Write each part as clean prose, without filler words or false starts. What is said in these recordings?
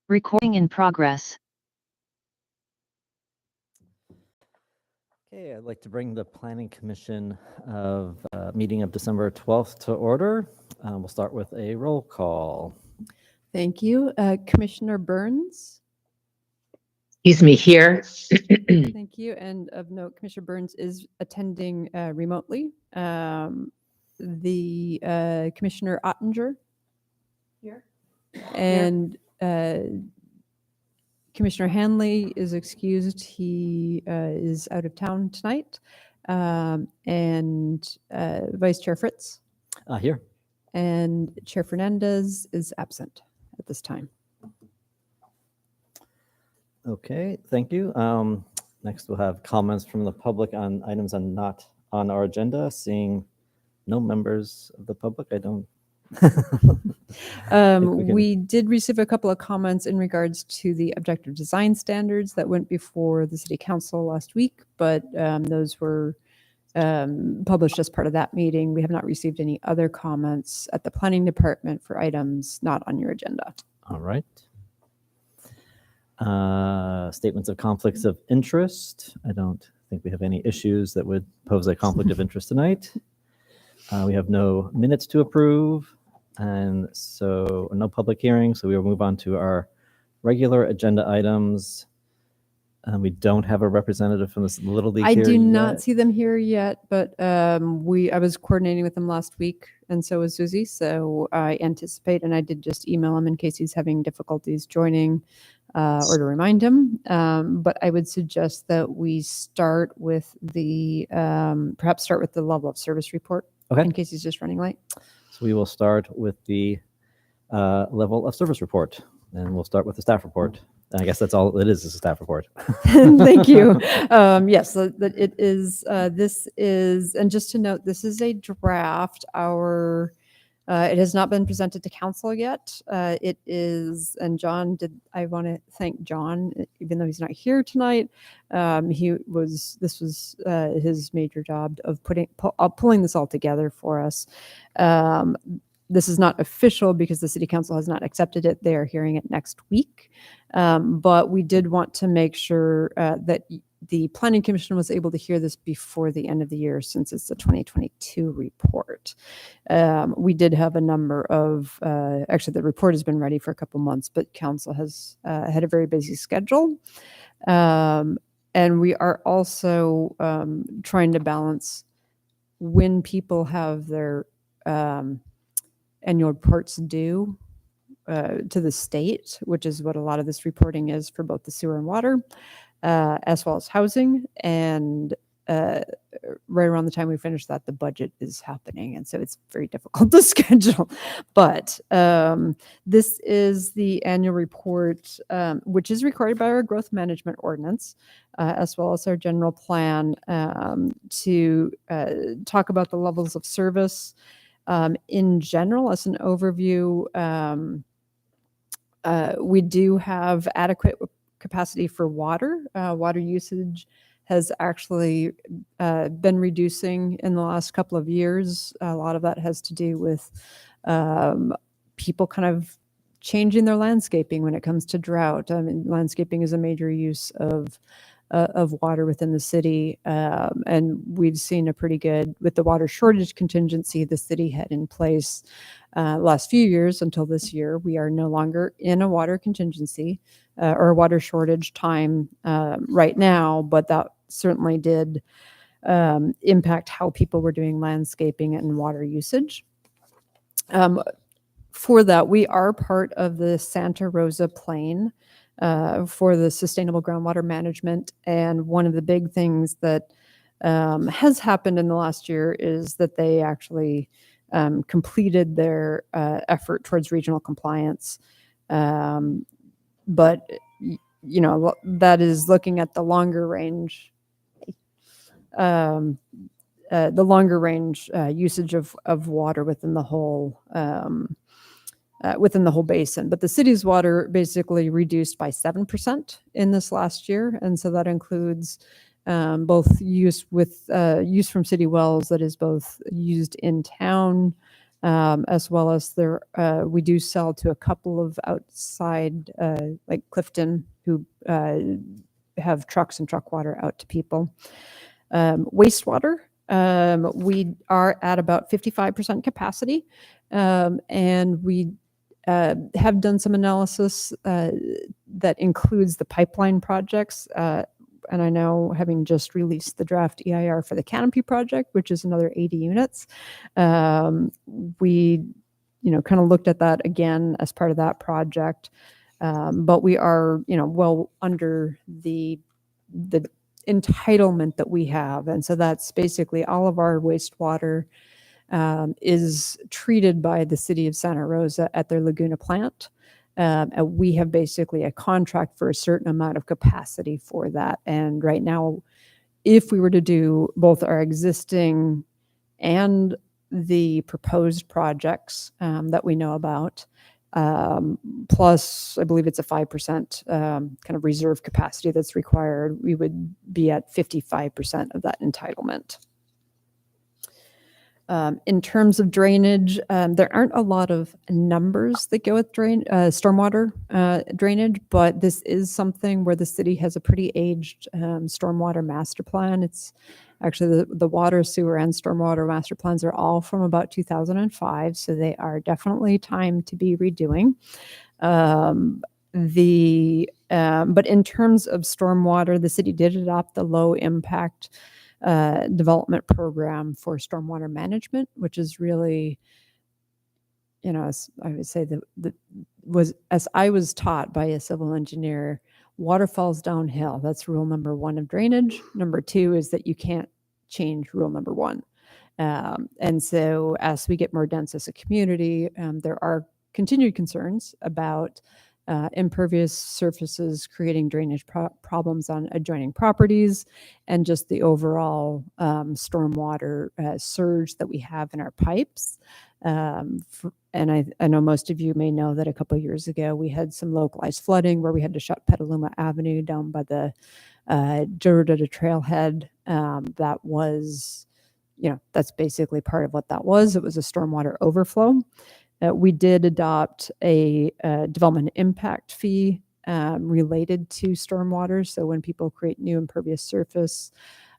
Recording in progress. Okay, I'd like to bring the Planning Commission of meeting of December 12th to order. We'll start with a roll call. Thank you. Commissioner Burns? Excuse me, here. Thank you. And of note, Commissioner Burns is attending remotely. The Commissioner Ottinger? Here. And Commissioner Hanley is excused. He is out of town tonight. And Vice Chair Fritz? Here. And Chair Fernandez is absent at this time. Okay, thank you. Next, we'll have comments from the public on items not on our agenda. Seeing no members of the public, I don't. We did receive a couple of comments in regards to the objective design standards that went before the City Council last week, but those were published as part of that meeting. We have not received any other comments at the Planning Department for items not on your agenda. All right. Statements of conflicts of interest. I don't think we have any issues that would pose a conflict of interest tonight. We have no minutes to approve, and so no public hearing. So we will move on to our regular agenda items. We don't have a representative from the Little League I here do not yet. see them here yet, but I was coordinating with them last week, and so was Susie. So I anticipate, and I did just email him in case he's having difficulties joining, or to remind him. But I would suggest that we start with the perhaps start with the level of service report. Okay. In case he's just running late. So we will start with the level of service report, and we'll start with the staff report. And I guess that's all it is a staff report. Thank you. Yes, that it is. This is, and just to note, this is a draft. It has not been presented to council yet. It is, and I want to thank John, even though he's not here tonight. This was his major job of pulling this all together for us. This is not official because the City Council has not accepted it. They are hearing it next week. But we did want to make sure that the Planning Commission was able to hear this before the end of the year, since it's the 2022 report. We did have a number of, actually the report has been ready for a couple months, but Council has had a very busy schedule. And we are also trying to balance when people have their annual reports due to the state, which is what a lot of this reporting is for both the sewer and water, as well as housing. And right around the time we finish that, the budget is happening. And so it's very difficult to schedule. But this is the annual report, which is required by our growth management ordinance, as well as our general plan, to talk about the levels of service. In general, as an overview, we do have adequate capacity for water. Water usage has actually been reducing in the last couple of years. A lot of that has to do with people kind of changing their landscaping when it comes to drought. I mean, landscaping is a major use of water within the city. And we've seen a pretty good, with the water shortage contingency the city had in place last few years until this year. We are no longer in a water contingency or a water shortage time right now, but that certainly did impact how people were doing landscaping and water usage. For that, we are part of the Santa Rosa Plain for the sustainable groundwater management. And one of the big things that has happened in the last year is that they actually completed their effort towards regional compliance. But, you know, that is looking at the longer range usage of water within the whole basin. But the city's water basically reduced by 7% in this last year. And so that includes both use from city wells that is both used in town as well as we do sell to a couple of outside, like Clifton, who have trucks and truck water out to people. Wastewater, we are at about 55% capacity, and we have done some analysis that includes the pipeline projects. And I know, having just released the draft EIR for the Canopy project, which is another 80 units, we, kind of looked at that again as part of that project. But we are, well under the entitlement that we have. And so that's basically all of our wastewater is treated by the city of Santa Rosa at their Laguna plant. And we have basically a contract for a certain amount of capacity for that. And right now, if we were to do both our existing and the proposed projects that we know about, plus I believe it's a 5% kind of reserve capacity that's required, we would be at 55% of that entitlement. In terms of drainage, there aren't a lot of numbers that go with stormwater drainage, but this is something where the city has a pretty aged stormwater master plan. It's actually the water, sewer, and stormwater master plans are all from about 2005, so they are definitely time to be redoing. But in terms of stormwater, the city did adopt the low impact development program for stormwater management, which is really, as I would say, as I was taught by a civil engineer, water falls downhill. That's rule number one of drainage. Number two is that you can't change rule number one. And so as we get more dense as a community, there are continued concerns about impervious surfaces creating drainage problems on adjoining properties, and just the overall stormwater surge that we have in our pipes. And I know most of you may know that a couple of years ago we had some localized flooding where we had to shut Petaluma Avenue down by the Gerardo trailhead. That was, that's basically part of what that was. It was a stormwater overflow. We did adopt a development impact fee related to stormwater. So when people create new impervious surface,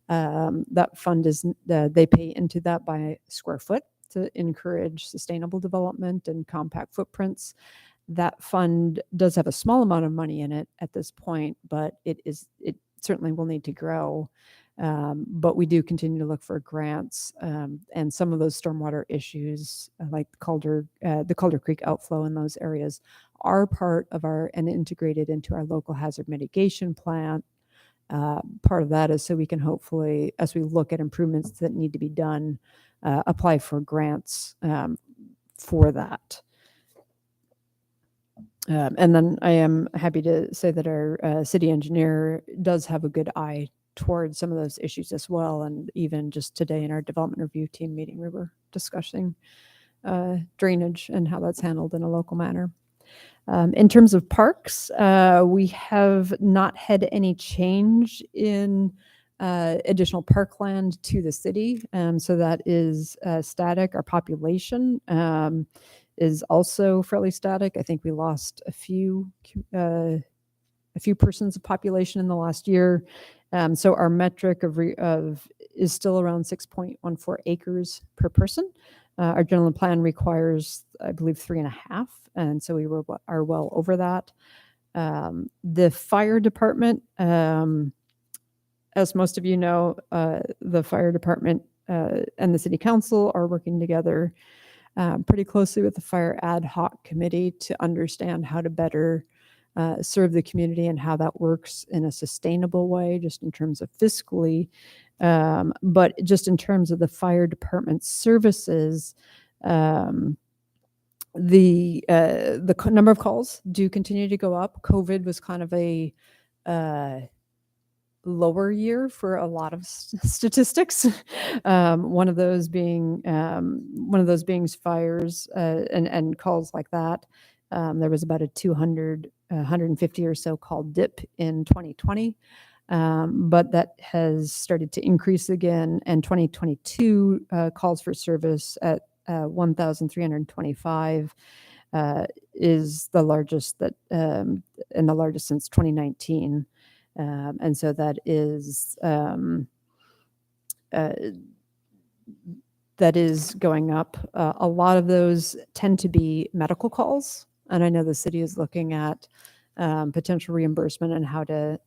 that fund they pay into that by square foot to encourage sustainable development and compact footprints. That fund does have a small amount of money in it at this point, but it certainly will need to grow. But we do continue to look for grants, and some of those stormwater issues, like the Calder Creek outflow in those areas, are part of and integrated into our local hazard mitigation plan. Part of that is so we can hopefully, as we look at improvements that need to be done, apply for grants for that. And then I am happy to say that our city engineer does have a good eye towards some of those issues as well. And even just today in our development review team meeting, we were discussing drainage and how that's handled in a local manner. In terms of parks, we have not had any change in additional parkland to the city. So that is static. Our population is also fairly static. I think we lost a few persons of population in the last year. So our metric is still around 6.14 acres per person. Our general plan requires, I believe, 3.5, and so we are well over that. The fire department, as most of you know, the fire department and the city council are working together pretty closely with the fire ad hoc committee to understand how to better serve the community and how that works in a sustainable way, just in terms of fiscally, but just in terms of the fire department services. The number of calls do continue to go up. COVID was kind of a lower year for a lot of statistics. One of those being fires and calls like that. There was about a 150 or so call dip in 2020, but that has started to increase again. And 2022 calls for service at 1,325 is the largest that and the largest since 2019. And so that is going up. A lot of those tend to be medical calls, and I know the city is looking at potential reimbursement and how to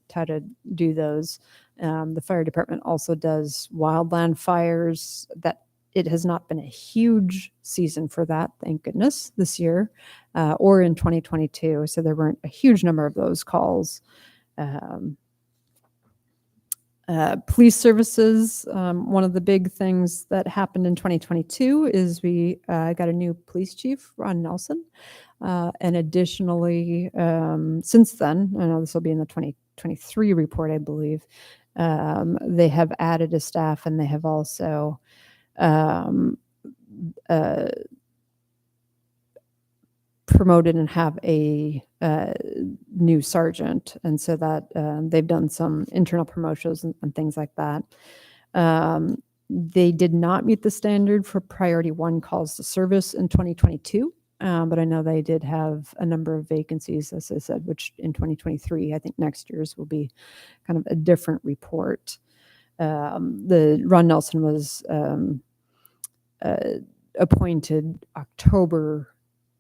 do those. The fire department also does wildland fires. That it has not been a huge season for that, thank goodness, this year or in 2022. So there weren't a huge number of those calls. Police services, one of the big things that happened in 2022 is we got a new police chief, Ron Nelson. And additionally, since then, I know this will be in the 2023 report, I believe, they have added a staff, and they have also promoted and have a new sergeant. And so that they've done some internal promotions and things like that. They did not meet the standard for priority 1 calls to service in 2022. But I know they did have a number of vacancies, as I said, which in 2023, I think next year's will be kind of a different report. The Ron Nelson was appointed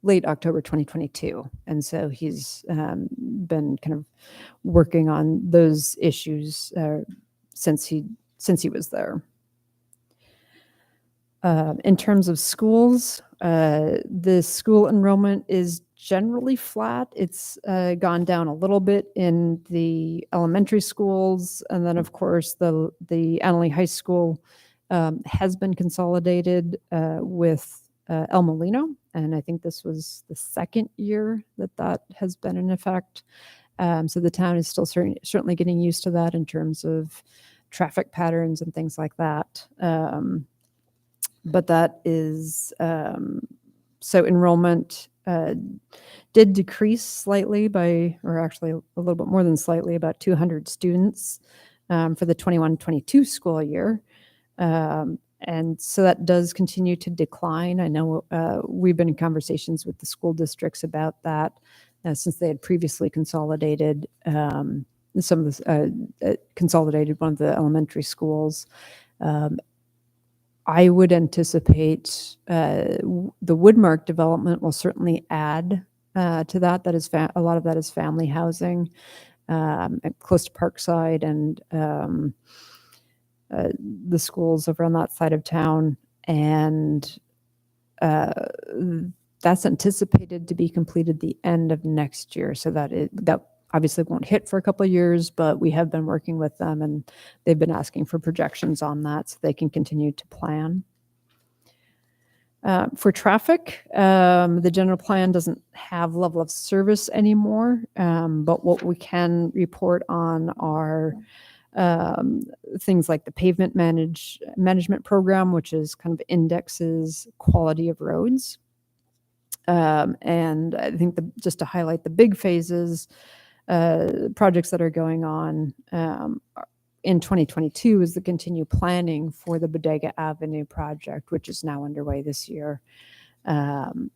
late October 2022. And so he's been kind of working on those issues since he was there. In terms of schools, the school enrollment is generally flat. It's gone down a little bit in the elementary schools. And then, of course, the Annaly High School has been consolidated with El Molino. And I think this was the second year that has been in effect. So the town is still certainly getting used to that in terms of traffic patterns and things like that. But that is, so enrollment did decrease slightly or actually a little bit more than slightly, about 200 students for the 21-22 school year. And so that does continue to decline. I know we've been in conversations with the school districts about that since they had previously consolidated consolidated one of the elementary schools. I would anticipate the Woodmark development will certainly add to that. That is a lot of that is family housing close to Parkside and the schools over on that side of town. And that's anticipated to be completed the end of next year. So that obviously won't hit for a couple of years, but we have been working with them and they've been asking for projections on that so they can continue to plan. For traffic, the general plan doesn't have level of service anymore, but what we can report on are things like the pavement management program, which is kind of indexes quality of roads. And I think just to highlight the big phases, projects that are going on in 2022 is the continued planning for the Bodega Avenue project, which is now underway this year. And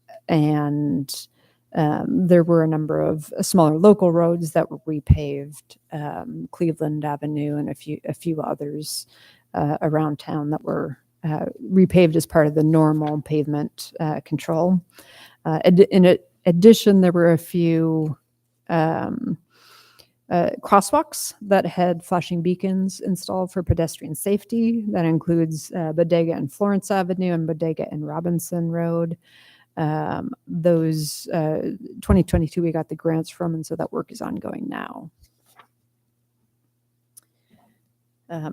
there were a number of smaller local roads that were repaved, Cleveland Avenue and a few others around town that were repaved as part of the normal pavement control. In addition, there were a few crosswalks that had flashing beacons installed for pedestrian safety. That includes Bodega and Florence Avenue and Bodega and Robinson Road. Those 2022 we got the grants from, and so that work is ongoing now.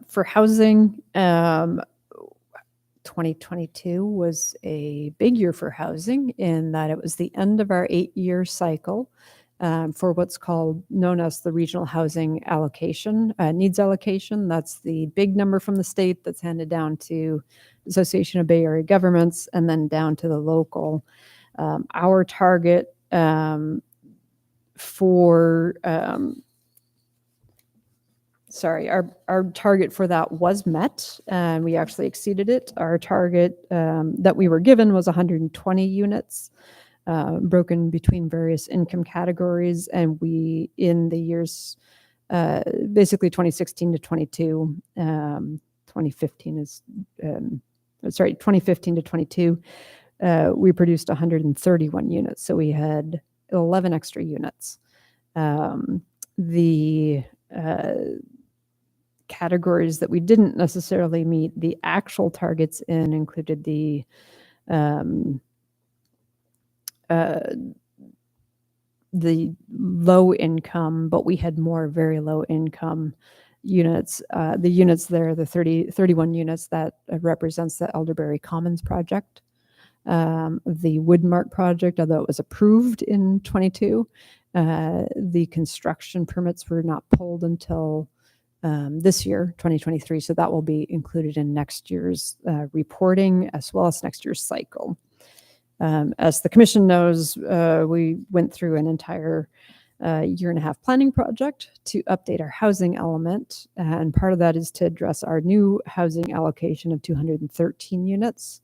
For housing, 2022 was a big year for housing in that it was the end of our 8-year cycle for what's known as the regional housing allocation, needs allocation. That's the big number from the state that's handed down to the Association of Bay Area Governments and then down to the local. Our target for sorry, our target for that was met, and we actually exceeded it. Our target that we were given was 120 units, broken between various income categories, and we, in the years, basically 2016 to 22, 2015 is, 2015 to 22, we produced 131 units. So we had 11 extra units. The categories that we didn't necessarily meet the actual targets in included the low income, but we had more very low income units. The units there, the 31 units, that represents the Elderberry Commons project. The Woodmark project, although it was approved in 22, the construction permits were not pulled until this year, 2023. So that will be included in next year's reporting as well as next year's cycle. As the commission knows, we went through an entire year and a half planning project to update our housing element. And part of that is to address our new housing allocation of 213 units.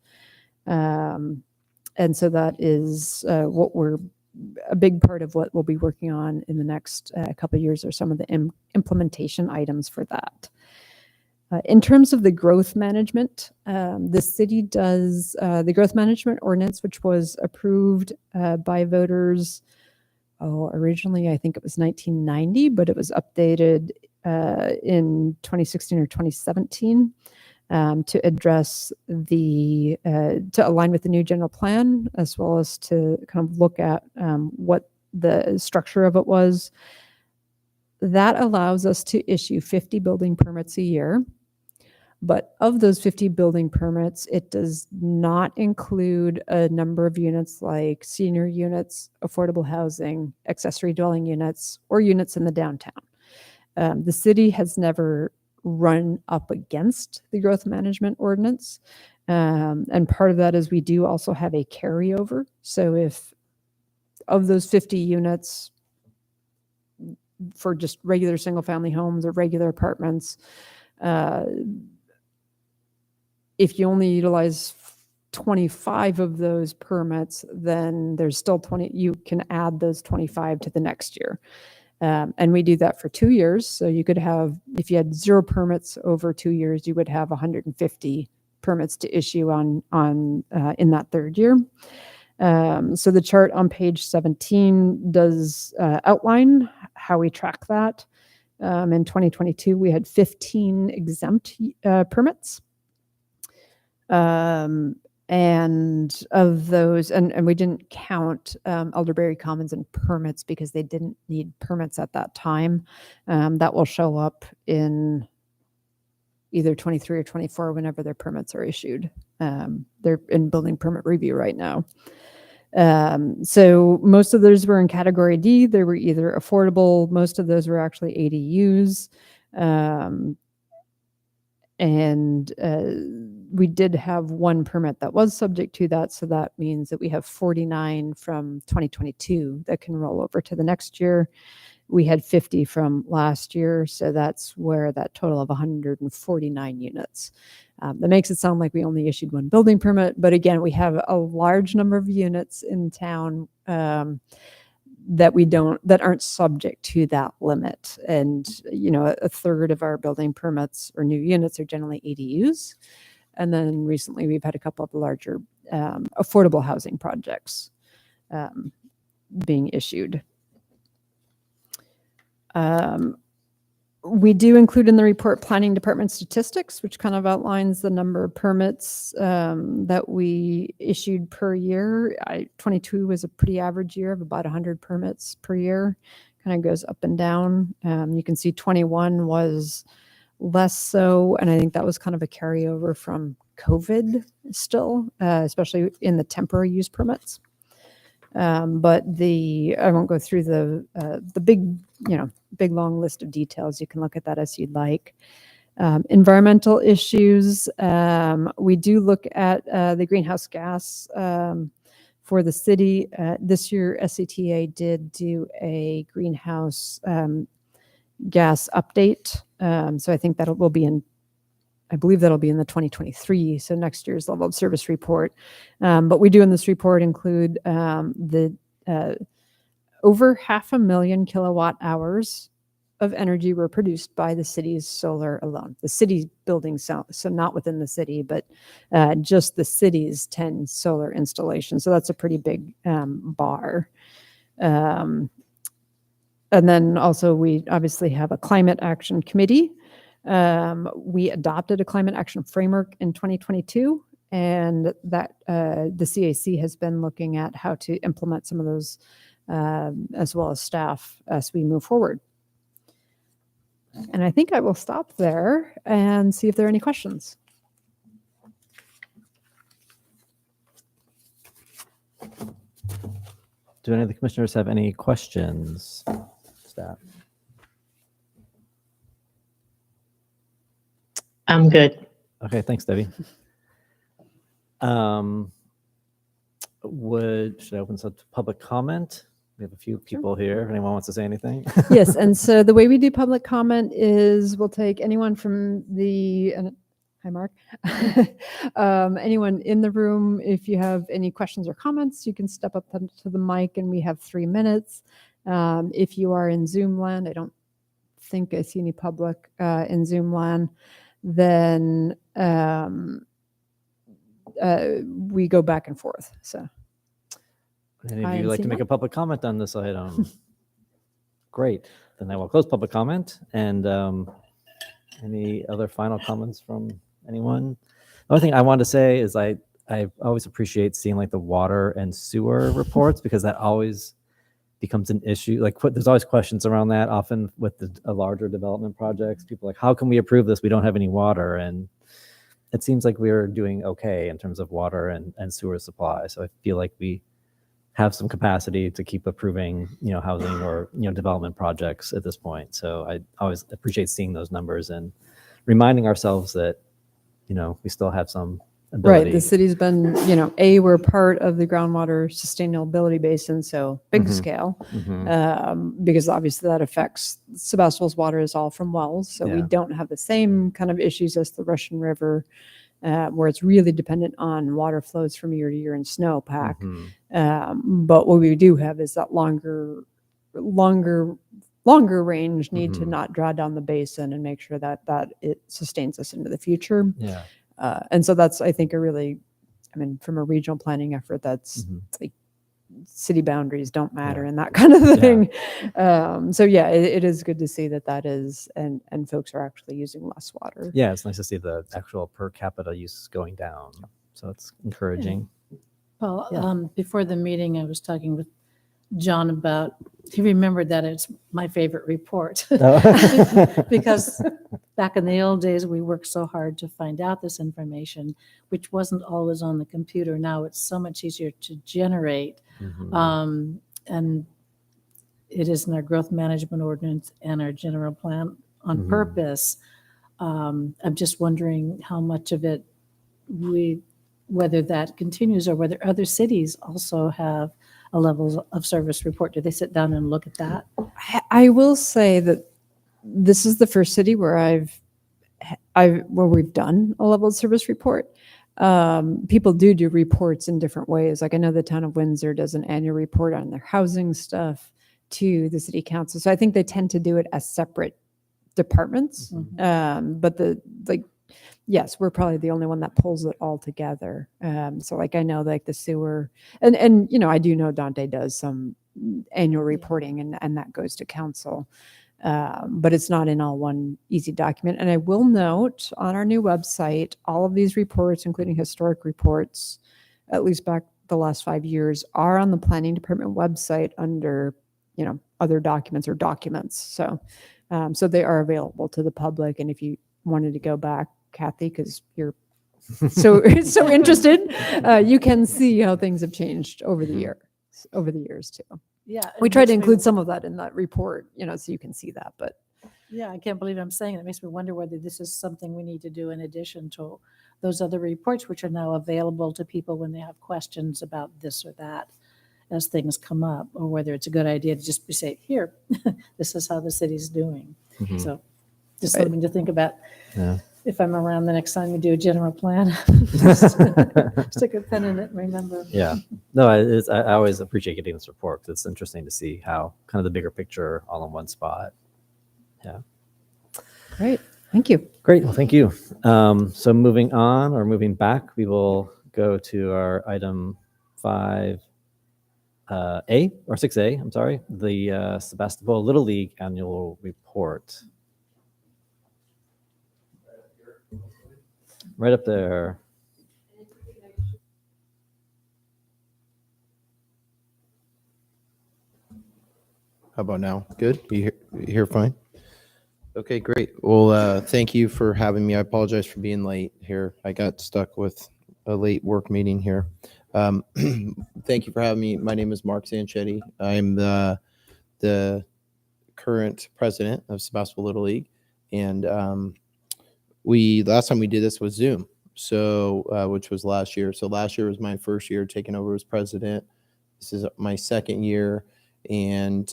And so that is a big part of what we'll be working on in the next couple of years, are some of the implementation items for that. In terms of the growth management, the city does the growth management ordinance, which was approved by voters. Originally, I think it was 1990, but it was updated in 2016 or 2017 to address to align with the new general plan, as well as to kind of look at what the structure of it was. That allows us to issue 50 building permits a year. But of those 50 building permits, it does not include a number of units like senior units, affordable housing, accessory dwelling units, or units in the downtown. The city has never run up against the growth management ordinance. And part of that is we do also have a carryover. So if of those 50 units for just regular single family homes or regular apartments, if you only utilize 25 of those permits, then there's still 20, you can add those 25 to the next year. And we do that for 2 years. So you could have, if you had 0 permits over 2 years, you would have 150 permits to issue in that 3rd year. So the chart on page 17 does outline how we track that. In 2022, we had 15 exempt permits. And of those, and we didn't count Elderberry Commons and permits because they didn't need permits at that time. That will show up in either 23 or 24 whenever their permits are issued. They're in building permit review right now. So most of those were in category D. They were either affordable. Most of those were actually ADUs. And we did have 1 permit that was subject to that. So that means that we have 49 from 2022 that can roll over to the next year. We had 50 from last year. So that's where that total of 149 units. That makes it sound like we only issued 1 building permit. But again, we have a large number of units in town that aren't subject to that limit. And, a third of our building permits or new units are generally ADUs. And then recently we've had a couple of larger affordable housing projects being issued. We do include in the report planning department statistics, which kind of outlines the number of permits that we issued per year. 22 was a pretty average year of about 100 permits per year. Kind of goes up and down. You can see 21 was less so, and I think that was kind of a carryover from COVID still, especially in the temporary use permits. But I won't go through the big long list of details. You can look at that as you'd like. Environmental issues. We do look at the greenhouse gas for the city. This year, SCTA did do a greenhouse gas update. So I think that will be I believe that'll be in the 2023, so next year's level of service report. But we do in this report include the over 500,000 kilowatt hours of energy were produced by the city's solar alone. The city's building, so not within the city, but just the city's 10 solar installations. So that's a pretty big bar. And then also we obviously have a climate action committee. We adopted a climate action framework in 2022, and that the CAC has been looking at how to implement some of those as well as staff as we move forward. And I think I will stop there and see if there are any questions. Do any of the commissioners have any questions? Staff. I'm good. Okay, thanks, Debbie. Should I open this up to public comment? We have a few people here. If anyone wants to say anything. Yes, and so the way we do public comment is we'll take anyone from the, hi Mark, anyone in the room. If you have any questions or comments, you can step up to the mic and we have 3 minutes. If you are in Zoom land, I don't think I see any public in Zoom land, then we go back and forth, so. Any of I you am like to seeing make one. a public comment on this item? Great. Then I will close public comment. And any other final comments from anyone? The only thing I wanted to say is I always appreciate seeing like the water and sewer reports, because that always becomes an issue. Like there's always questions around that. Often with a larger development projects, people are like, how can we approve this? We don't have any water. And it seems like we're doing okay in terms of water and sewer supply. So I feel like we have some capacity to keep approving, housing or, development projects at this point. So I always appreciate seeing those numbers and reminding ourselves that, we still have some ability. Right, the city's been, we're part of the groundwater sustainability basin, so big scale, because obviously that affects Sebastopol's water is all from wells, so we Yeah. don't have the same kind of issues as the Russian River, where it's really dependent on water flows from year to year in snowpack. But what we do have is that longer range need to not draw down the basin and make sure that it sustains us into the future. Yeah. And so that's, I think, from a regional planning effort, that's like city boundaries don't matter and that kind of thing. So yeah, it is good to see that is, and folks are actually using less water. Yeah, it's nice to see the actual per capita use going down. So it's encouraging. Well, before the meeting, I was talking with John about, he remembered that it's my favorite report. Because back in the old days, we worked so hard to find out this information, which wasn't always on the computer. Now it's so much easier to generate. And it is in our growth management ordinance and our general plan on purpose. I'm just wondering how much of it whether that continues or whether other cities also have a level of service report. Do they sit down and look at that? I will say that this is the first city where where we've done a level of service report. People do reports in different ways. Like I know the town of Windsor does an annual report on their housing stuff to the city council. So I think they tend to do it as separate departments. But yes, we're probably the only one that pulls it all together. So like I know like the sewer and I do know Dante does some annual reporting and that goes to council. But it's not in all one easy document. And I will note on our new website, all of these reports, including historic reports, at least back the last 5 years, are on the planning department website under, other documents or documents. So, so they are available to the public. And if you wanted to go back, Kathy, because you're so interested, you can see how things have changed over the years too. Yeah. We try to include some of that in that report, so you can see that, but. Yeah, I can't believe I'm saying it. It makes me wonder whether this is something we need to do in addition to those other reports, which are now available to people when they have questions about this or that as things come up, or whether it's a good idea to just say, here, this is how the city's doing. Mhm. So just something to think about. Yeah. If I'm around the next time we do a general plan, stick a pen in it and remember. Yeah. No, I always appreciate getting this report because it's interesting to see how kind of the bigger picture all in one spot. Yeah. Great. Thank you. Great. Well, thank you. So moving on or moving back, we will go to our item 5A or 6A, I'm sorry, the Sebastopol Little League annual report. Right up there. How about now? Good? You hear fine? Okay, great. Well, thank you for having me. I apologize for being late here. I got stuck with a late work meeting here. Thank you for having me. My name is Mark Sanchetti. I'm the current president of Sebastopol Little League. And last time we did this was Zoom, so which was last year. So last year was my first year taking over as president. This is my second year. And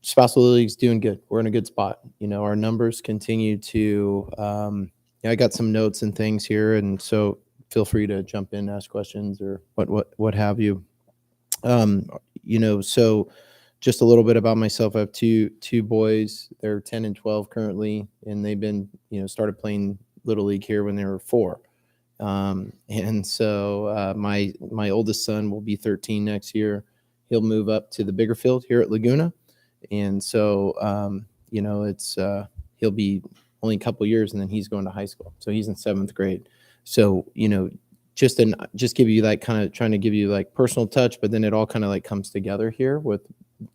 Sebastopol Little League's doing good. We're in a good spot. Our numbers continue to. I got some notes and things here, and so feel free to jump in, ask questions, or what have you. So just a little bit about myself. I have two boys. They're 10 and 12 currently, and they've been started playing Little League here when they were 4. And so my oldest son will be 13 next year. He'll move up to the bigger field here at Laguna. And so, it's he'll be only a couple years and then he's going to high school. So he's in 7th grade. So, just give you like kind of trying to give you like personal touch, but then it all kind of like comes together here with,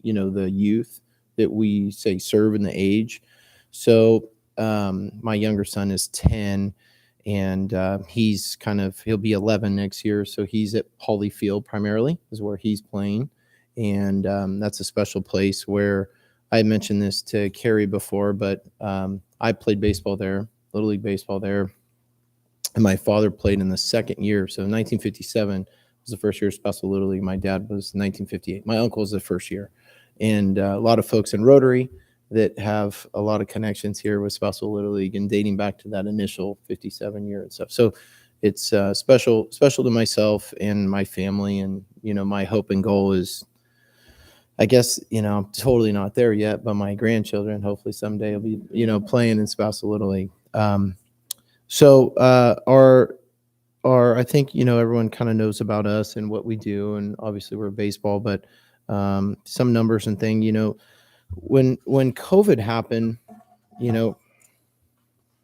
the youth that we say serve in the age. So my younger son is 10. And he'll be 11 next year. So he's at Pauley Field primarily is where he's playing. And that's a special place where I mentioned this to Carrie before, but I played baseball there, Little League baseball there. And my father played in the second year. So 1957 was the first year of Sebastopol Little League. My dad was 1958. My uncle was the first year. And a lot of folks in Rotary that have a lot of connections here with Sebastopol Little League and dating back to that initial 57 year and stuff. So it's special to myself and my family. And, my hope and goal is, I guess, I'm totally not there yet, but my grandchildren, hopefully someday will be, playing in Sebastopol Little League. I think, everyone kind of knows about us and what we do. And obviously we're baseball, but some numbers and thing, when COVID happened,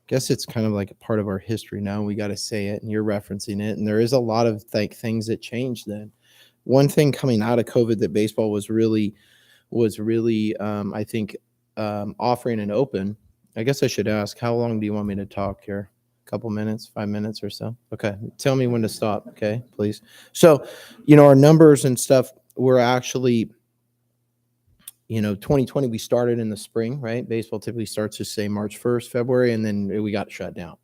guess it's kind of like a part of our history now. We got to say it, and you're referencing it. And there is a lot of things that changed then. One thing coming out of COVID that baseball was really, I think, offering and open. I guess I should ask, how long do you want me to talk here? A couple minutes, 5 minutes or so? Okay. Tell me when to stop. Okay, please. So, our numbers and stuff were actually, 2020, we started in the spring, right? Baseball typically starts to say March 1st, February, and then we got shut down.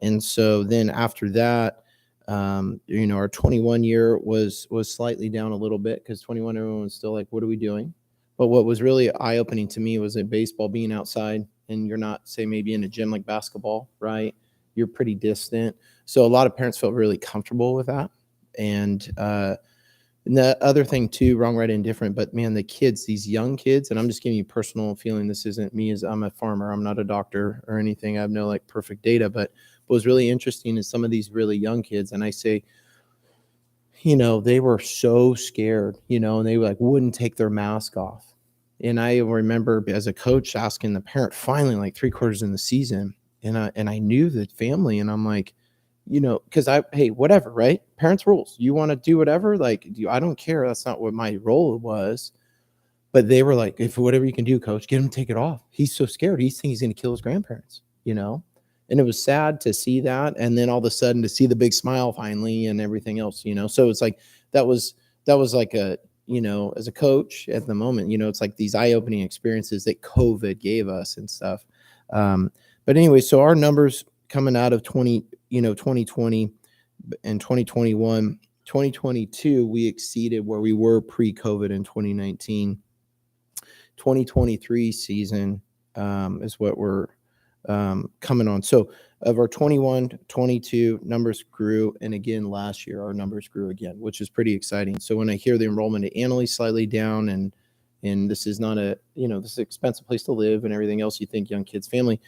And so then after that, our 21 year was slightly down a little bit because 21, everyone was still like, what are we doing? But what was really eye-opening to me was that baseball being outside, and you're not, say, maybe in a gym like basketball, right? You're pretty distant. So a lot of parents felt really comfortable with that. And the other thing too, wrong, right, indifferent, but man, the kids, these young kids, and I'm just giving you personal feeling. This isn't me, as I'm a farmer. I'm not a doctor or anything. I have no like perfect data, but what was really interesting is some of these really young kids, and I say, they were so scared, and they like wouldn't take their mask off. And I remember as a coach asking the parent finally, like 3/4 in the season, and I knew the family, and I'm like, because hey, whatever, right? Parents' rules. You want to do whatever, like, I don't care. That's not what my role was. But they were like, if whatever you can do, coach, get him to take it off. He's so scared. He thinks he's going to kill his grandparents, And it was sad to see that. And then all of a sudden to see the big smile finally and everything else, So it's like, that was like a, as a coach at the moment, it's like these eye-opening experiences that COVID gave us and stuff. But anyway, so our numbers coming out of 2020 and 2021, 2022, we exceeded where we were pre-COVID in 2019. 2023 season is what we're coming on. So of our 21, 22 numbers grew. And again, last year, our numbers grew again, which is pretty exciting. So when I hear the enrollment at Annaly slightly down and this is not this is an expensive place to live and everything else, you think young kids, family,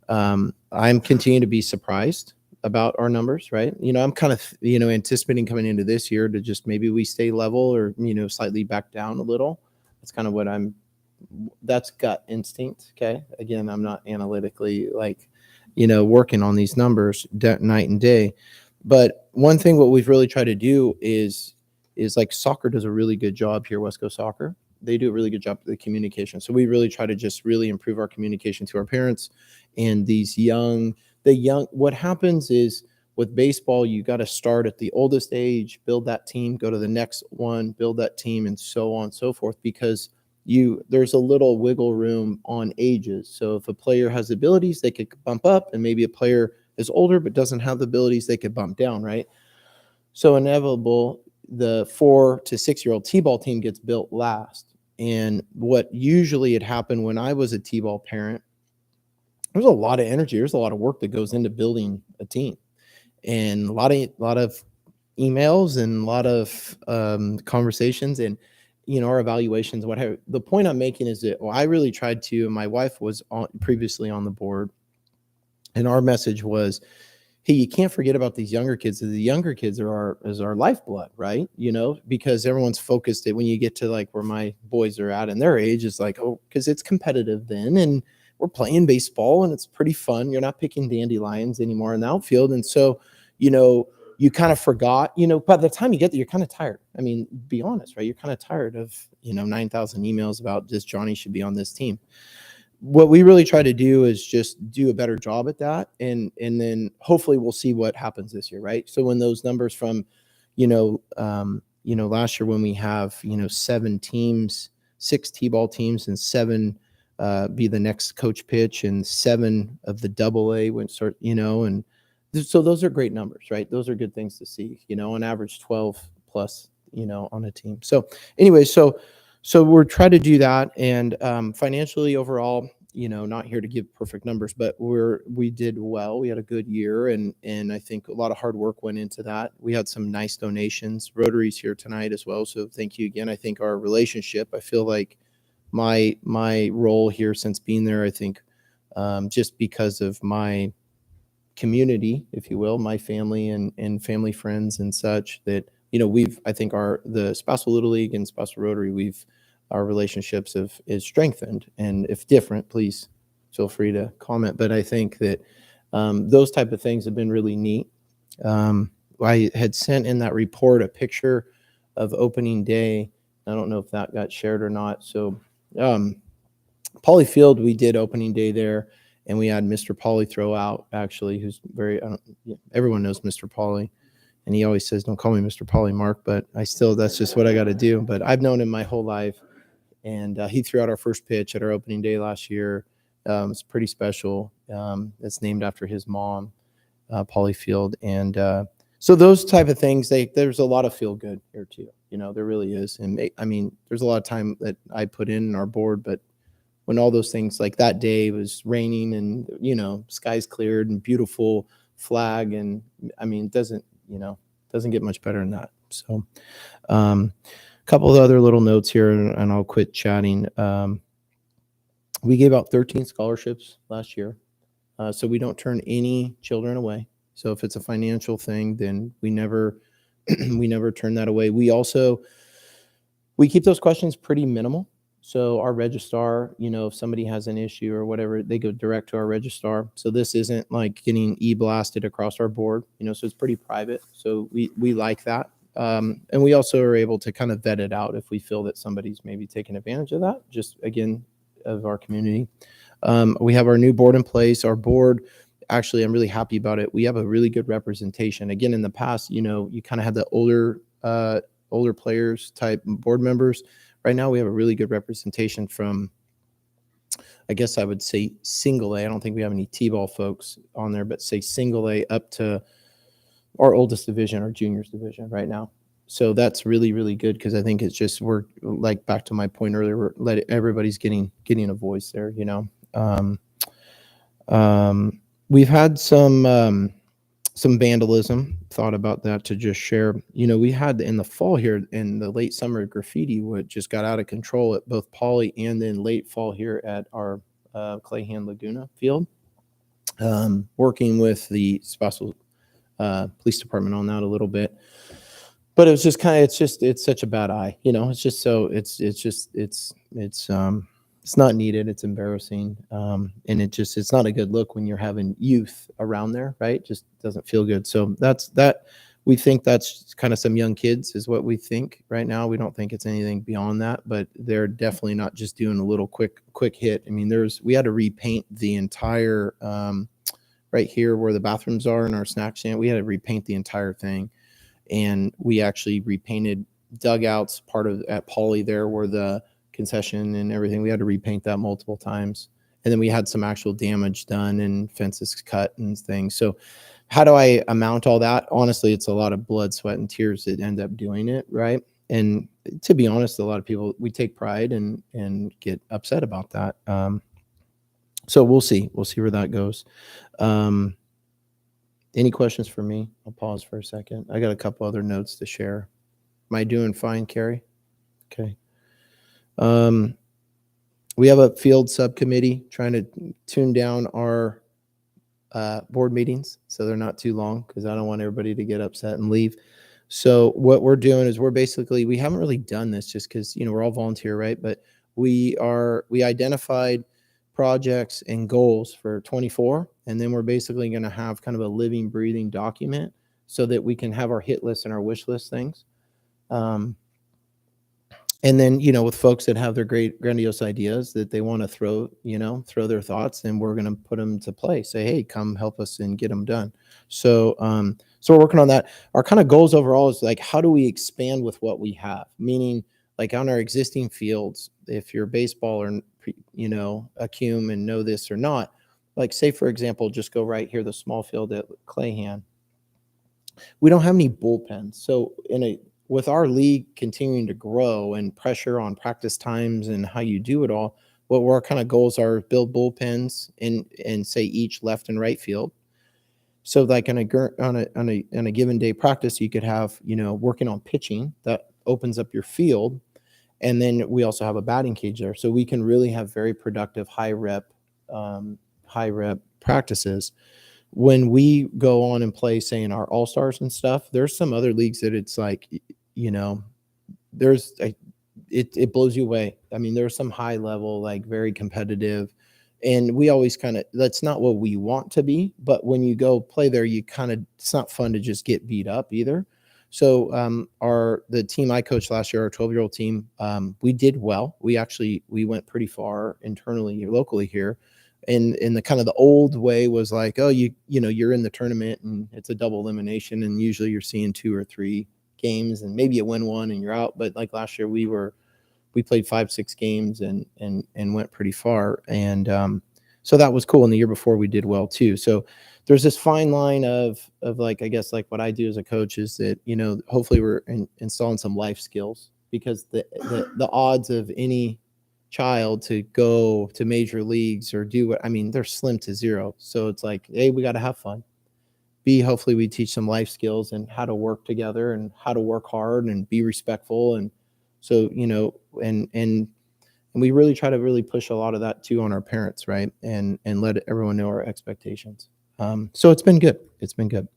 I'm continuing to be surprised about our numbers, right? I'm kind of, anticipating coming into this year to just maybe we stay level or, slightly back down a little. That's kind of what that's gut instinct. Okay. Again, I'm not analytically working on these numbers night and day. But one thing, what we've really tried to do is like soccer does a really good job here, West Coast Soccer. They do a really good job with the communication. So we really try to just really improve our communication to our parents and what happens is with baseball, you got to start at the oldest age, build that team, go to the next one, build that team, and so on and so forth, because there's a little wiggle room on ages. So if a player has abilities, they could bump up, and maybe a player is older but doesn't have the abilities, they could bump down, right? So inevitable, the 4 to 6 year old T-ball team gets built last. And what usually had happened when I was a T-ball parent, there's a lot of energy, there's a lot of work that goes into building a team, and a lot of emails and a lot of conversations and our evaluations, whatever. The point I'm making is that I really tried to, and my wife was previously on the board, and our message was, hey, you can't forget about these younger kids. The younger kids are our lifeblood, right? Because everyone's focused when you get to like where my boys are at and their age is like, oh, because it's competitive then, and we're playing baseball and it's pretty fun. You're not picking dandelions anymore in the outfield. And so, you kind of forgot, by the time you get there, you're kind of tired. I mean, be honest, right? You're kind of tired of, 9,000 emails about this Johnny should be on this team. What we really try to do is just do a better job at that. And then hopefully we'll see what happens this year, right? So when those numbers from, last year when we have, 7 teams, 6 T-ball teams and 7 be the next coach pitch, and 7 of the AA went start, and so those are great numbers, right? Those are good things to see, on average 12 plus, on a team. So anyway, so we're trying to do that. And financially overall, not here to give perfect numbers, but we did well. We had a good year, and I think a lot of hard work went into that. We had some nice donations. Rotary's here tonight as well. So thank you again. I think our relationship, I feel like my role here since being there, I think just because of my community, if you will, my family and family friends and such, that I think the Sebastopol Little League and Sebastopol Rotary, our relationships is strengthened. And if different, please feel free to comment. But I think that those type of things have been really neat. I had sent in that report a picture of opening day. I don't know if that got shared or not. So Poly Field, we did opening day there, and we had Mr. Poly throw out, actually, who's everyone knows Mr. Poly, and he always says, don't call me Mr. Poly, Mark, but that's just what I got to do. But I've known him my whole life, and he threw out our first pitch at our opening day last year. It's pretty special. It's named after his mom, Poly Field. And so those type of things, there's a lot of feel good here too. There really is. And there's a lot of time that I put in our board, but when all those things, like that day it was raining and, skies cleared and beautiful flag. And it doesn't get much better than that. So a couple of other little notes here, and I'll quit chatting. We gave out 13 scholarships last year. So we don't turn any children away. So if it's a financial thing, then we never turn that away. We keep those questions pretty minimal. So our registrar, if somebody has an issue or whatever, they go direct to our registrar. So this isn't like getting e-blasted across our board, so it's pretty private. So we like that. And we also are able to kind of vet it out if we feel that somebody's maybe taking advantage of that, just again, of our community. We have our new board in place. Our board, actually, I'm really happy about it. We have a really good representation. Again, in the past, you kind of had the older players type board members. Right now, we have a really good representation from, I guess I would say single A. I don't think we have any T-ball folks on there, but say single A up to our oldest division, our juniors division right now. So that's really, really good because I think it's just we're like back to my point earlier. Everybody's getting a voice there. We've had some vandalism. Thought about that to just share. We had in the fall here in the late summer graffiti, what just got out of control at both Poly and then late fall here at our Clayhan Laguna field. Working with the Sebastopol police department on that a little bit. But it was just it's such a bad eye, it's just so it's not needed. It's embarrassing. And it's not a good look when you're having youth around there, right? Just doesn't feel good. So we think that's kind of some young kids is what we think right now. We don't think it's anything beyond that, but they're definitely not just doing a little quick hit. I mean, we had to repaint the entire, right here where the bathrooms are in our snack stand. We had to repaint the entire thing. And we actually repainted dugouts at Poly there where the concession and everything. We had to repaint that multiple times. And then we had some actual damage done and fences cut and things. So how do I amount all that? Honestly, it's a lot of blood, sweat, and tears that end up doing it, right? And to be honest, a lot of people, we take pride and get upset about that. So we'll see. We'll see where that goes. Any questions for me? I'll pause for a second. I got a couple other notes to share. Am I doing fine, Carrie? Okay. We have a field subcommittee trying to tune down our board meetings so they're not too long because I don't want everybody to get upset and leave. So what we're doing is we haven't really done this just because, we're all volunteer, right? But we identified projects and goals for 24, and then we're basically going to have kind of a living, breathing document so that we can have our hit list and our wish list things. And then, with folks that have their great grandiose ideas that they want to throw their thoughts, and we're going to put them to play. Say, hey, come help us and get them done. So we're working on that. Our kind of goals overall is like, how do we expand with what we have? Meaning, like on our existing fields, if you're baseball or, a cum and know this or not, like say, for example, just go right here, the small field at Clayhan. We don't have any bullpens. So with our league continuing to grow and pressure on practice times and how you do it all, what our kind of goals are build bullpens in say each left and right field. So like on a given day practice, you could have, working on pitching that opens up your field. And then we also have a batting cage there. So we can really have very productive high rep practices. When we go on and play, say in our all-stars and stuff, there's some other leagues that it's like, it blows you away. I mean, there's some high level, like very competitive, and we always that's not what we want to be. But when you go play there, it's not fun to just get beat up either. So the team I coached last year, our 12-year-old team, we did well. We went pretty far internally, locally here. And the kind of the old way was like, oh, you're in the tournament and it's a double elimination. And usually you're seeing 2 or 3 games and maybe you win one and you're out. But like last year we played 5-6 games and went pretty far. And so that was cool. And the year before we did well too. So there's this fine line of like, I guess like what I do as a coach is that, hopefully we're installing some life skills, because the odds of any child to go to major leagues or they're slim to zero. So it's like, A, we got to have fun. B, hopefully we teach some life skills and how to work together and how to work hard and be respectful. And so, and we really try to really push a lot of that too on our parents, right? And let everyone know our expectations. So it's been good. It's been good.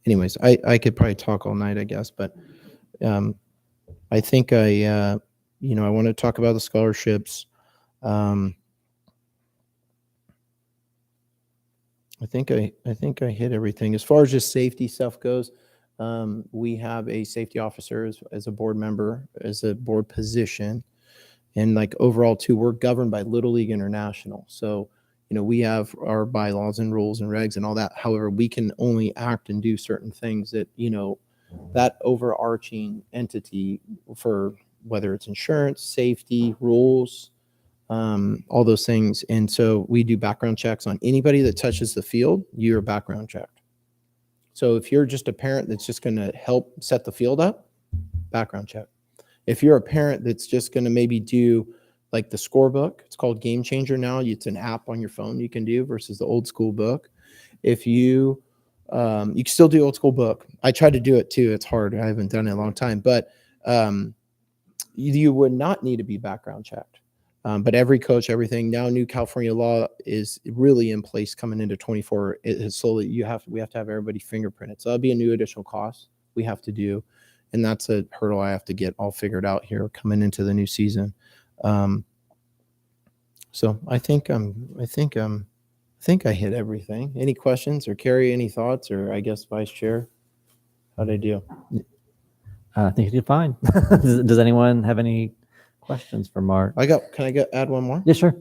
Anyways, I could probably talk all night, I guess, but I think I want to talk about the scholarships. I think I hit everything. As far as just safety stuff goes, we have a safety officer as a board member, as a board position. And like overall too, we're governed by Little League International. So, we have our bylaws and rules and regs and all that. However, we can only act and do certain things that, that overarching entity for whether it's insurance, safety, rules, all those things. And so we do background checks on anybody that touches the field. You're background checked. So if you're just a parent that's just going to help set the field up, background check. If you're a parent that's just going to maybe do like the scorebook, it's called Game Changer now. It's an app on your phone you can do versus the old school book. If you can still do old school book. I tried to do it too. It's hard. I haven't done it in a long time, but you would not need to be background checked. But every coach, everything now, new California law is really in place coming into 24. It has slowly, we have to have everybody fingerprinted. So that'll be a new additional cost we have to do. And that's a hurdle I have to get all figured out here coming into the new season. So I think I hit everything. Any questions, or Carrie, any thoughts, or I guess Vice Chair, how'd I do? I think you did fine. Does anyone have any questions for Mark? Can I add one more? Yeah, sure.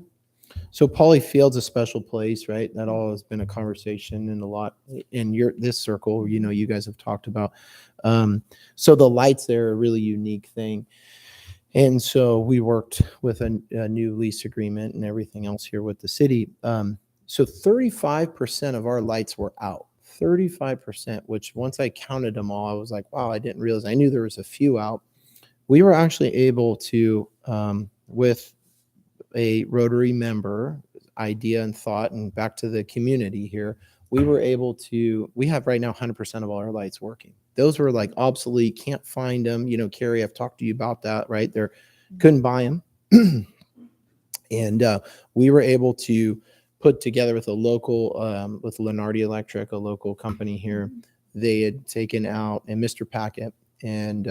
So Poly Field's a special place, right? That all has been a conversation and a lot in this circle, you guys have talked about. So the lights there are a really unique thing. And so we worked with a new lease agreement and everything else here with the city. So 35% of our lights were out. 35%, which once I counted them all, I was like, wow, I didn't realize. I knew there was a few out. We were actually able to, with a Rotary member idea and thought, and back to the community here, we have right now 100% of all our lights working. Those were like obsolete, can't find them. Carrie, I've talked to you about that, right? Couldn't buy them. And we were able to put together with a local, with Lenardi Electric, a local company here. They had taken out, and Mr. Packett, and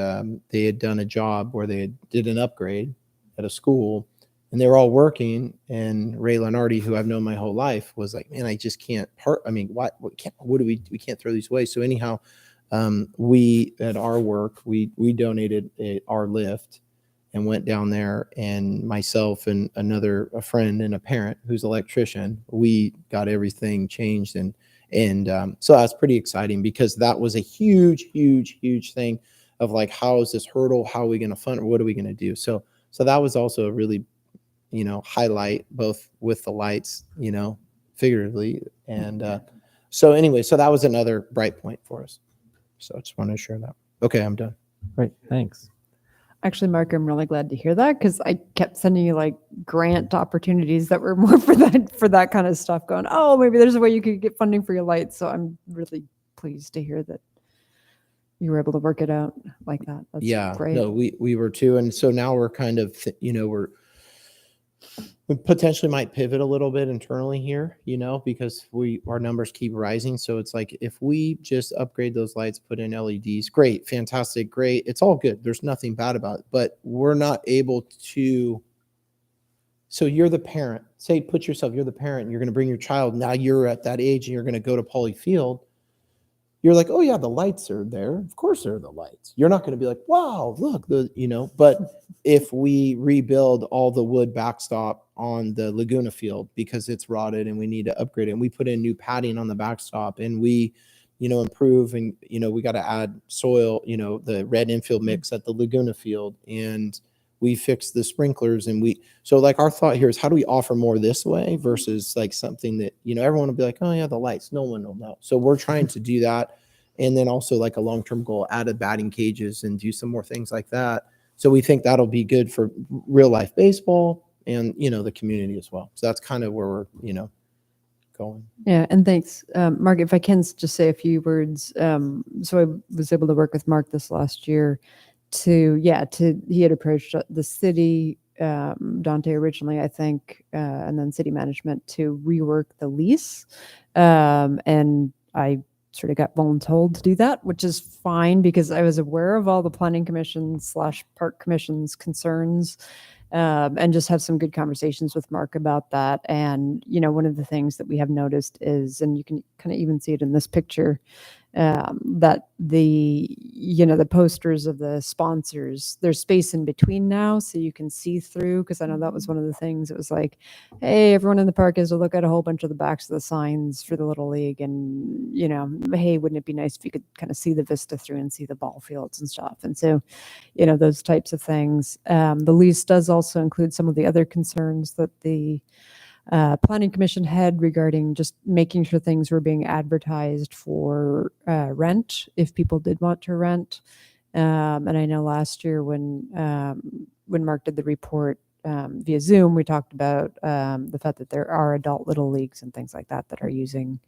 they had done a job where they did an upgrade at a school, and they were all working. And Ray Lenardi, who I've known my whole life, was like, man, I just can't we can't throw these away. So anyhow, we at our work, we donated our lift and went down there, and myself and a friend and a parent who's an electrician, we got everything changed. And so that's pretty exciting, because that was a huge thing of like, how is this hurdle? How are we going to fund it? What are we going to do? So that was also a really, highlight, both with the lights, figuratively. And so anyway, so that was another bright point for us. So I just want to share that. Okay, I'm done. Great, thanks. Actually, Mark, I'm really glad to hear that, because I kept sending you like grant opportunities that were more for that kind of stuff, going, oh, maybe there's a way you could get funding for your lights. So I'm really pleased to hear that you were able to work it out like that. That's great. No, we were too. And so now we're kind of, we potentially might pivot a little bit internally here, because our numbers keep rising. So it's like, if we just upgrade those lights, put in LEDs, great, fantastic, great. It's all good. There's nothing bad about it, but we're not able to. So you're the parent, you're the parent, you're going to bring your child. Now you're at that age and you're going to go to Poly Field. You're like, oh yeah, the lights are there. Of course there are the lights. You're not going to be like, wow, look, but if we rebuild all the wood backstop on the Laguna field because it's rotted and we need to upgrade it, and we put in new padding on the backstop, and we, improve, and, we got to add soil, the red infield mix at the Laguna field, and we fix the sprinklers, and so like our thought here is, how do we offer more this way versus like something that, everyone will be like, oh yeah, the lights, no one will know. So we're trying to do that. And then also like a long-term goal, add batting cages and do some more things like that. So we think that'll be good for real life baseball and, the community as well. So that's kind of where we're, going. Yeah. And thanks, Mark, if I can just say a few words. So I was able to work with Mark this last year he had approached the city, Dante originally, I think, and then city management to rework the lease. And I sort of got voluntold to do that, which is fine, because I was aware of all the planning commission / park commission's concerns, and just have some good conversations with Mark about that. And, one of the things that we have noticed is, and you can kind of even see it in this picture, that the posters of the sponsors, there's space in between now, so you can see through, because I know that was one of the things. It was like, hey, everyone in the park is to look at a whole bunch of the backs of the signs for the Little League, and hey, wouldn't it be nice if you could kind of see the vista through and see the ball fields and stuff. And so those types of things. The lease does also include some of the other concerns that the planning commission head regarding just making sure things were being advertised for rent if people did want to rent. And I know last year when Mark did the report via Zoom, we talked about the fact that there are adult little leagues and things like that that are using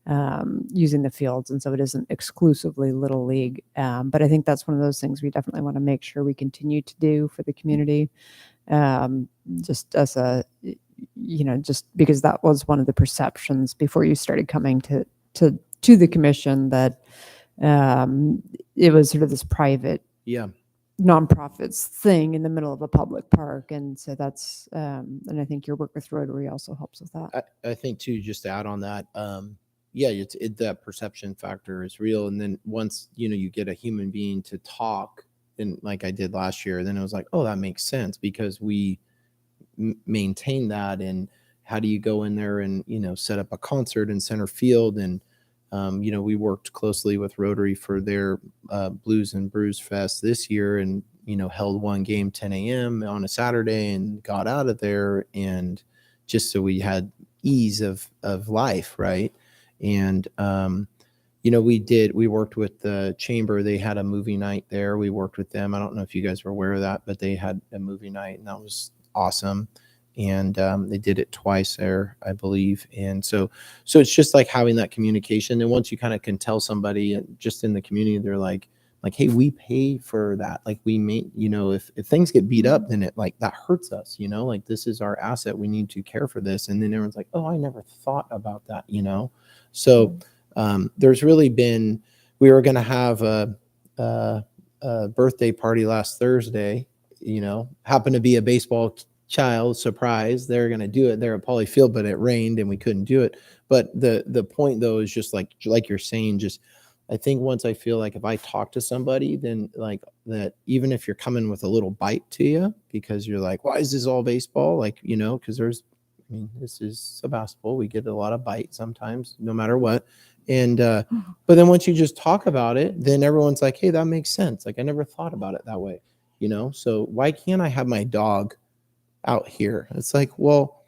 the fields, and so it isn't exclusively little league. But I think that's one of those things we definitely want to make sure we continue to do for the community, just as a just because that was one of the perceptions before you started coming to the commission, that it was sort of this private Yeah. nonprofits thing in the middle of a public park. And so that's, and I think your work with Rotary also helps with that. I think too, just to add on that, yeah, that perception factor is real. And then once, you get a human being to talk, and like I did last year, then it was like, oh, that makes sense, because we maintain that. And how do you go in there and, set up a concert in center field? And, we worked closely with Rotary for their Blues and Brews Fest this year, and, held one game 10 a.m. on a Saturday and got out of there. And just so we had ease of life. Right. And, we worked with the chamber. They had a movie night there. We worked with them. I don't know if you guys were aware of that, but they had a movie night, and that was awesome. And they did it twice there, I believe. And so it's just like having that communication. And once you kind of can tell somebody just in the community, they're like, hey, we pay for that. Like, we may, if things get beat up, then it that hurts us, like, this is our asset. We need to care for this. And then everyone's like, oh, I never thought about that, So there's really been, we were going to have a birthday party last Thursday, happened to be a baseball child surprise. They're going to do it there at Poly Field, but it rained and we couldn't do it. But the point though is just like you're saying, just, I think once I feel like if I talk to somebody, then like that, even if you're coming with a little bite to you, because you're like, why is this all baseball? Because this is Sebastopol. We get a lot of bite sometimes, no matter what. And, but then once you just talk about it, then everyone's like, hey, that makes sense. Like, I never thought about it that way, so why can't I have my dog out here? It's like, well,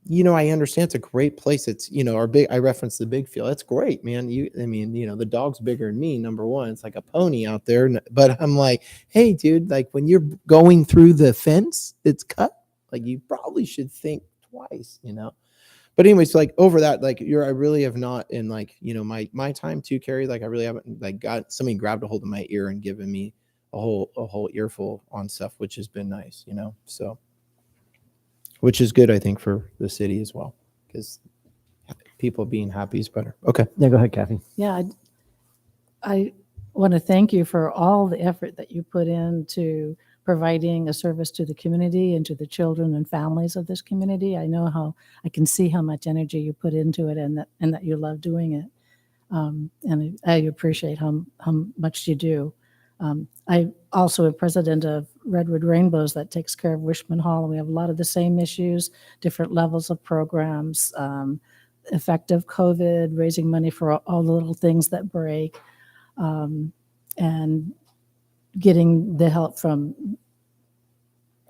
I understand it's a great place. It's, I referenced the big field. It's great, man. The dog's bigger than me, number one. It's like a pony out there. But I'm like, hey, dude, like, when you're going through the fence, it's cut. Like, you probably should think twice, But anyways, like, over that, like, I really have not, in like, my time too, Carrie, like, I really haven't like got somebody grabbed a hold of my ear and given me a whole earful on stuff, which has been nice, so. Which is good, I think, for the city as well, because people being happy is better. Okay. Yeah, go ahead, Kathy. Yeah, I want to thank you for all the effort that you put into providing a service to the community and to the children and families of this community. I can see how much energy you put into it, and that you love doing it. And I appreciate how much you do. I also am president of Redwood Rainbows that takes care of Wishman Hall, and we have a lot of the same issues, different levels of programs, effective COVID, raising money for all the little things that break, and getting the help from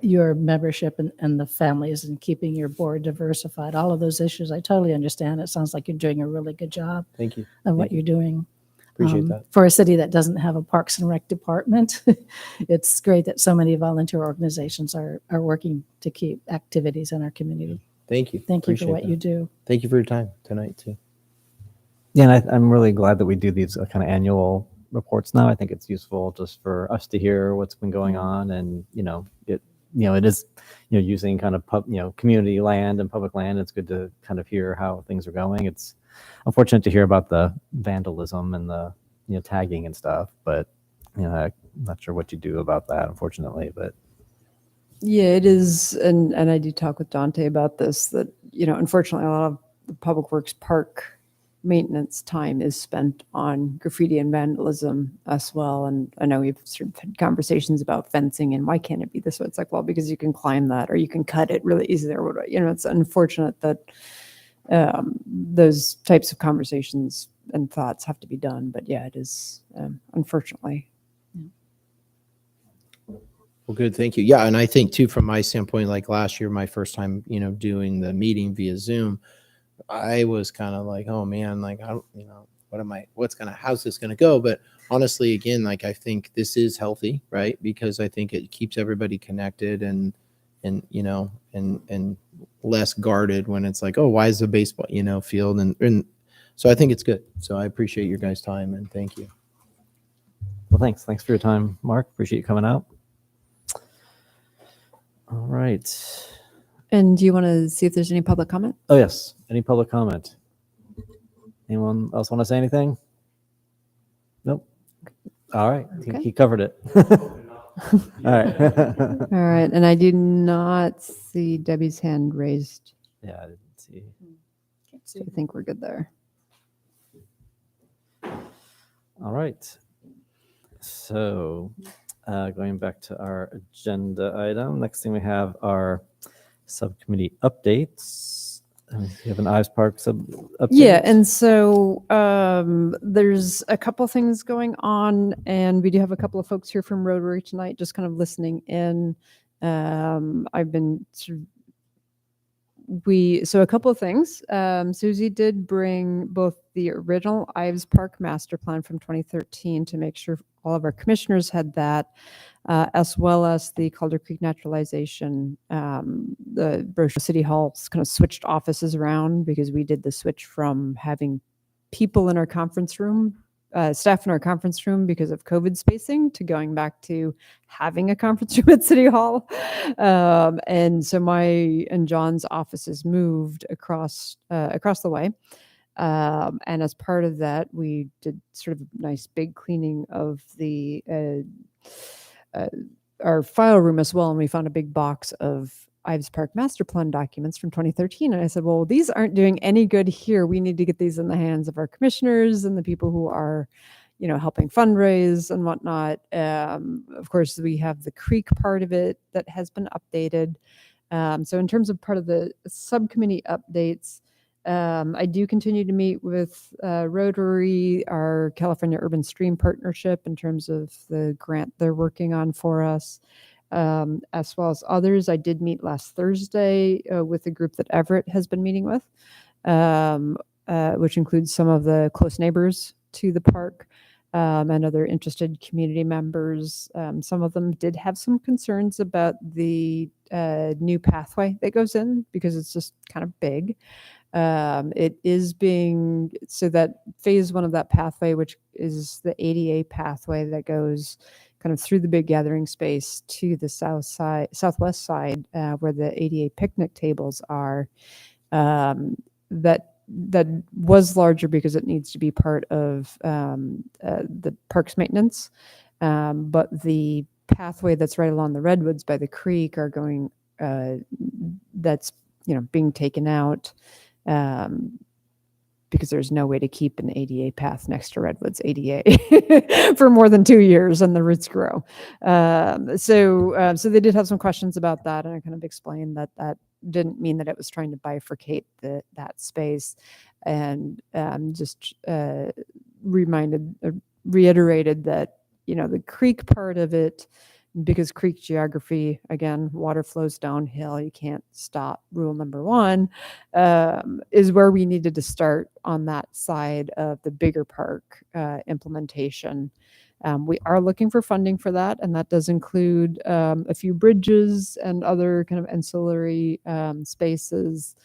your membership and the families, and keeping your board diversified. All of those issues, I totally understand. It sounds like you're doing a really good job Thank you. of what you're doing. Appreciate that. For a city that doesn't have a Parks and Rec department, it's great that so many volunteer organizations are working to keep activities in our community. Thank you. Thank you for Appreciate what that. you do. Thank you for your time tonight too. Yeah, and I'm really glad that we do these kind of annual reports now. I think it's useful just for us to hear what's been going on, and it is using kind of community land and public land. It's good to kind of hear how things are going. It's unfortunate to hear about the vandalism and the tagging and stuff, but I'm not sure what you do about that, unfortunately. But Yeah, it is. And I do talk with Dante about this, that, unfortunately, a lot of the public works park maintenance time is spent on graffiti and vandalism as well. And I know we've sort of had conversations about fencing and why can't it be this way? It's like, well, because you can climb that, or you can cut it really easily, or whatever. It's unfortunate that those types of conversations and thoughts have to be done. But yeah, it is, unfortunately. Well, good. Thank you. Yeah. And I think too, from my standpoint, like last year, my first time, doing the meeting via Zoom, I was kind of like, oh man, like, I don't, how's this going to go? But honestly, again, like, I think this is healthy, right? Because I think it keeps everybody connected and less guarded when it's like, oh, why is the baseball, field? And so I think it's good. So I appreciate your guys' time and thank you. Well, thanks. Thanks for your time, Mark. Appreciate you coming out. All right. And do you want to see if there's any public comment? Oh, yes. Any public comment? Anyone else want to say anything? Nope. All right. Okay. He covered it. All right. All right. And I do not see Debbie's hand raised. Yeah, I didn't see. So I think we're good there. All right. So going back to our agenda item, next thing we have are subcommittee updates. We have an Ives Park update. Yeah, and so there's a couple things going on, and we do have a couple of folks here from Rotary tonight, just kind of listening in. I've been so a couple of things. Susie did bring both the original Ives Park master plan from 2013 to make sure all of our commissioners had that, as well as the Calder Creek naturalization. The Brochure City Hall's kind of switched offices around because we did the switch from having people in our conference room, staff in our conference room because of COVID spacing, to going back to having a conference room at City Hall. And so my and John's offices moved across the way. And as part of that, we did sort of a nice big cleaning of the our file room as well, and we found a big box of Ives Park master plan documents from 2013. And I said, well, these aren't doing any good here. We need to get these in the hands of our commissioners and the people who are, helping fundraise and whatnot. Of course, we have the creek part of it that has been updated. So in terms of part of the subcommittee updates, I do continue to meet with Rotary, our California Urban Stream Partnership, in terms of the grant they're working on for us, as well as others. I did meet last Thursday with a group that Everett has been meeting with, which includes some of the close neighbors to the park and other interested community members. Some of them did have some concerns about the new pathway that goes in because it's just kind of big. It is so that phase one of that pathway, which is the ADA pathway that goes kind of through the big gathering space to the southwest side, where the ADA picnic tables are, that was larger because it needs to be part of the parks maintenance. But the pathway that's right along the redwoods by the creek are going, that's, being taken out. Because there's no way to keep an ADA path next to Redwoods ADA for more than 2 years, and the roots grow. So they did have some questions about that, and I kind of explained that didn't mean that it was trying to bifurcate that space, and just reiterated that the creek part of it, because creek geography, again, water flows downhill, you can't stop. Rule number one is where we needed to start on that side of the bigger park implementation. We are looking for funding for that, and that does include a few bridges and other kind of ancillary spaces.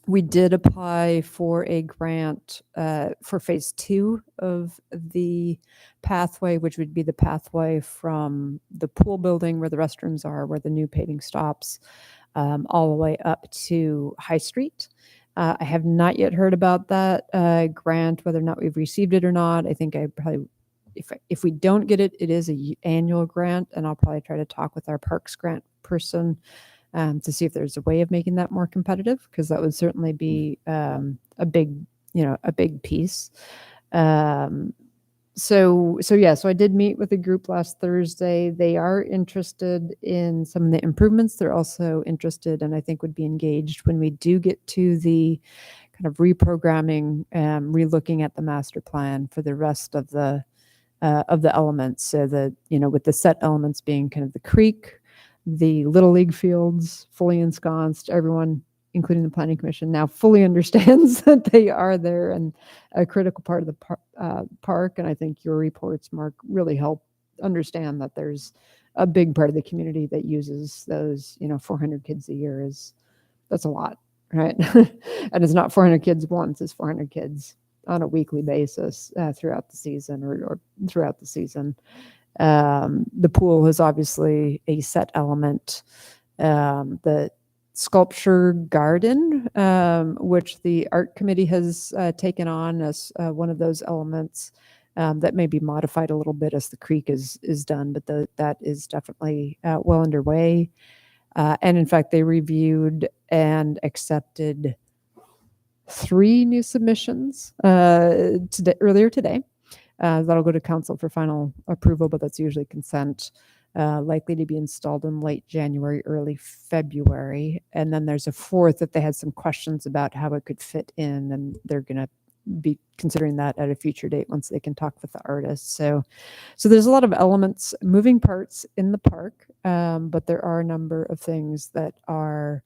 We did apply for a grant for phase 2 of the pathway, which would be the pathway from the pool building where the restrooms are, where the new paving stops, all the way up to High Street. I have not yet heard about that grant, whether or not we've received it or not. I think I probably, if we don't get it, it is an annual grant, and I'll probably try to talk with our parks grant person to see if there's a way of making that more competitive, because that would certainly be a big piece. So I did meet with a group last Thursday. They are interested in some of the improvements. They're also interested, and I think would be engaged when we do get to the kind of reprogramming, relooking at the master plan for the rest of the of the elements. So with the set elements being kind of the creek, the Little League fields, fully ensconced, everyone, including the Planning Commission, now fully understands that they are there and a critical part of the park. And I think your reports, Mark, really help understand that there's a big part of the community that uses those. 400 kids a year that's a lot, right? And it's not 400 kids once, it's 400 kids on a weekly basis throughout the season or throughout the season. The pool is obviously a set element. The sculpture garden, which the art committee has taken on as one of those elements that may be modified a little bit as the creek is done, but that is definitely well underway. And in fact, they reviewed and accepted 3 new submissions earlier today. That'll go to council for final approval, but that's usually consent, likely to be installed in late January, early February. And then there's a 4th that they had some questions about how it could fit in, and they're going to be considering that at a future date once they can talk with the artists. So there's a lot of elements, moving parts in the park, but there are a number of things that are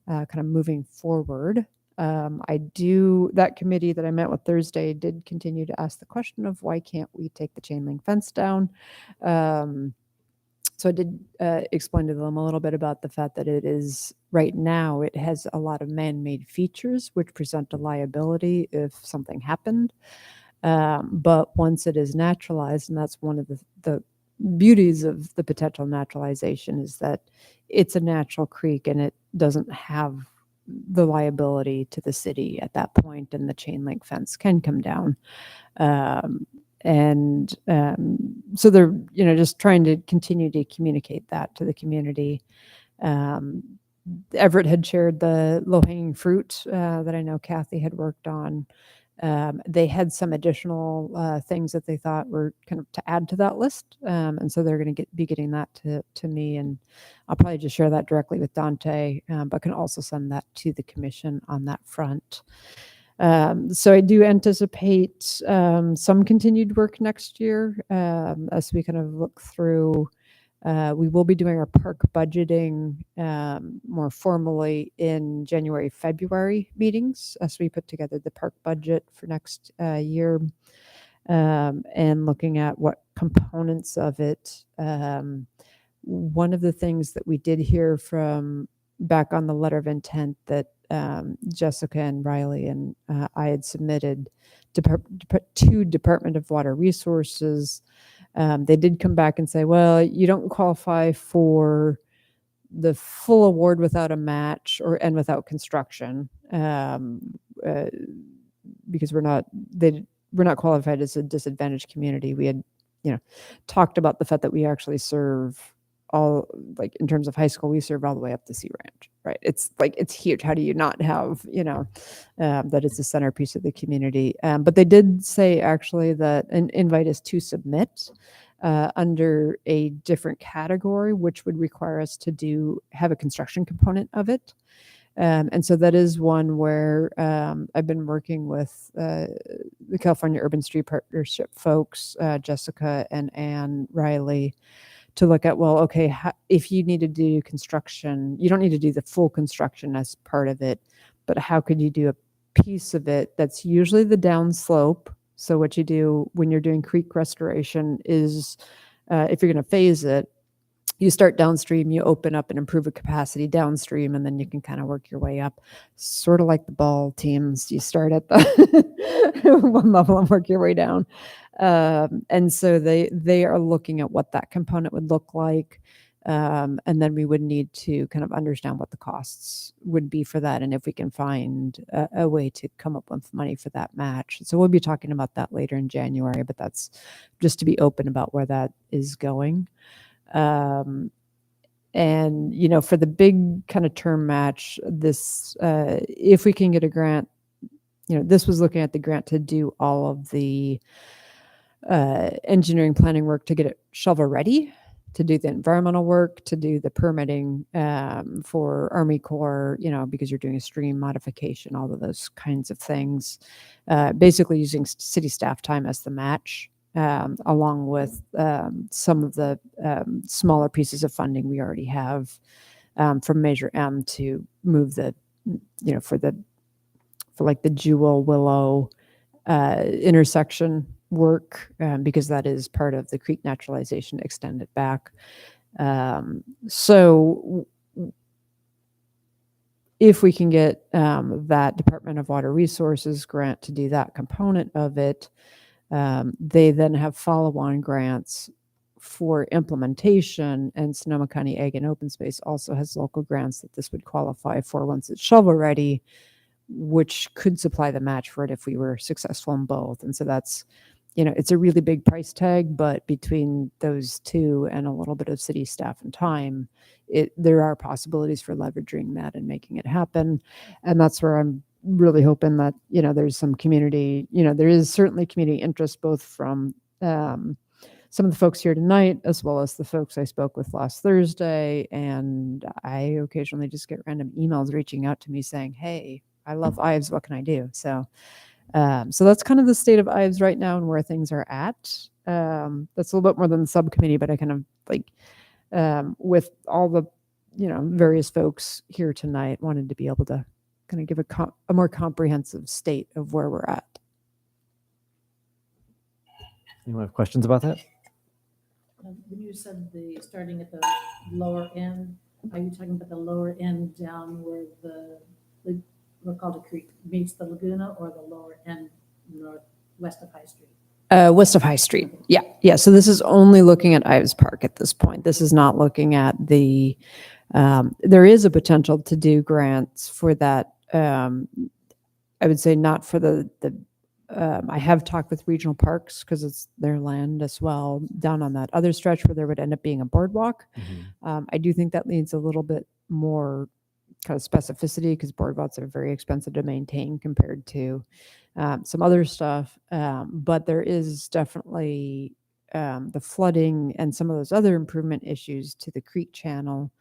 kind of moving forward. That committee that I met with Thursday did continue to ask the question of why can't we take the chain link fence down? So I did explain to them a little bit about the fact that it is right now, it has a lot of man-made features which present a liability if something happened. But once it is naturalized, and that's one of the beauties of the potential naturalization, is that it's a natural creek and it doesn't have the liability to the city at that point, and the chain link fence can come down. So they're, just trying to continue to communicate that to the community. Everett had shared the low-hanging fruit that I know Kathy had worked on. They had some additional things that they thought were kind of to add to that list. And so they're going to be getting that to me, and I'll probably just share that directly with Dante, but can also send that to the commission on that front. So I do anticipate some continued work next year as we kind of look through. We will be doing our park budgeting more formally in January, February meetings as we put together the park budget for next year, and looking at what components of it. One of the things that we did hear from back on the letter of intent that Jessica and Riley and I had submitted to Department of Water Resources. They did come back and say, well, you don't qualify for the full award without a match and without construction, because we're not qualified as a disadvantaged community. We had, talked about the fact that we actually serve all, like in terms of high school, we serve all the way up to Sea Ranch, right? It's huge. How do you not have, that it's the centerpiece of the community? But they did say actually that an invite is to submit under a different category, which would require us to have a construction component of it. And so that is one where I've been working with the California Urban Street Partnership folks, Jessica and Ann Riley, to look at, well, okay, if you need to do construction, you don't need to do the full construction as part of it, but how could you do a piece of it that's usually the downslope? So what you do when you're doing creek restoration is, if you're going to phase it, you start downstream, you open up and improve a capacity downstream, and then you can kind of work your way up, sort of like the ball teams. You start at the one level and work your way down. And so they are looking at what that component would look like. And then we would need to kind of understand what the costs would be for that, and if we can find a way to come up with money for that match. So we'll be talking about that later in January, but that's just to be open about where that is going. And, for the big kind of term match, this, if we can get a grant, this was looking at the grant to do all of the engineering planning work to get it shovel ready, to do the environmental work, to do the permitting for Army Corps, because you're doing a stream modification, all of those kinds of things, basically using city staff time as the match. along with some of the smaller pieces of funding we already have from Measure M to move the, for like the Jewel Willow intersection work, because that is part of the creek naturalization, extend it back. So if we can get that Department of Water Resources grant to do that component of it, they then have follow-on grants for implementation, and Sonoma County Ag and Open Space also has local grants that this would qualify for once it's shovel ready, which could supply the match for it if we were successful in both. And so that's, it's a really big price tag, but between those two and a little bit of city staff and time, there are possibilities for leveraging that and making it happen. And that's where I'm really hoping that, there's some community, there is certainly community interest, both from some of the folks here tonight, as well as the folks I spoke with last Thursday. And I occasionally just get random emails reaching out to me saying, hey, I love Ives, what can I do? So that's kind of the state of Ives right now and where things are at. That's a little bit more than the subcommittee, but I kind of like, with all the, various folks here tonight, wanted to be able to kind of give a more comprehensive state of where we're at. Anyone have questions about that? When you said starting at the lower end, are you talking about the lower end down where we're called a creek meets the Laguna, or the lower end northwest of High Street? West of High Street. Yeah. So this is only looking at Ives Park at this point. This is not looking at the, there is a potential to do grants for that. I would say not for the I have talked with regional parks because it's their land as well, down on that other stretch where there would end up being a boardwalk. I do think that needs a little bit more kind of specificity, because boardwalks are very expensive to maintain compared to some other stuff. But there is definitely the flooding and some of those other improvement issues to the creek channel,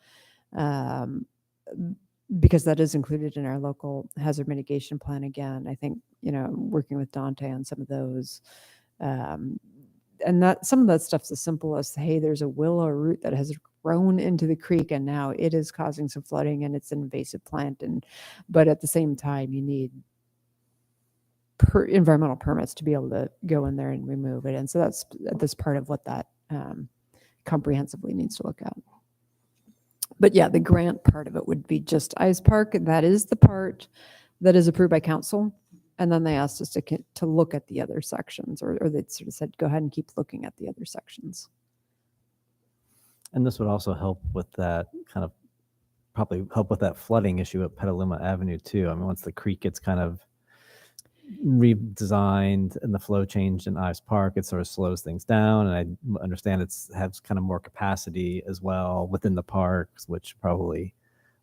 because that is included in our local hazard mitigation plan. Again, I think, working with Dante on some of those, and that some of that stuff's as simple as, hey, there's a willow root that has grown into the creek and now it is causing some flooding and it's an invasive plant. But at the same time, you need environmental permits to be able to go in there and remove it. And so that's part of what that comprehensively needs to look at. But yeah, the grant part of it would be just Ives Park. And that is the part that is approved by council. And then they asked us to look at the other sections, or they sort of said, go ahead and keep looking at the other sections. And this would also help with that probably help with that flooding issue at Petaluma Avenue too. I mean, once the creek gets kind of redesigned and the flow changed in Ives Park, it sort of slows things down. And I understand has kind of more capacity as well within the parks, which probably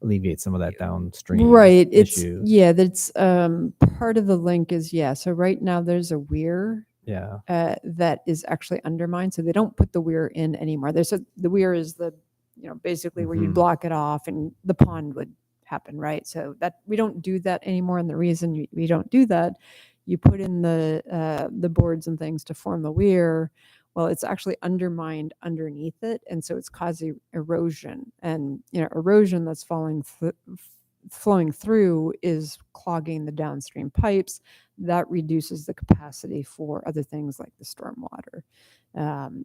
alleviates some of that downstream issues. That's part of the link is, so right now there's a weir that is actually undermined, so they don't put the weir in anymore. The weir is the basically where you block it off and the pond would happen, right? So that we don't do that anymore. And the reason we don't do that, you put in the boards and things to form the weir. Well, it's actually undermined underneath it, and so it's causing erosion. And erosion that's flowing through is clogging the downstream pipes. That reduces the capacity for other things like the stormwater,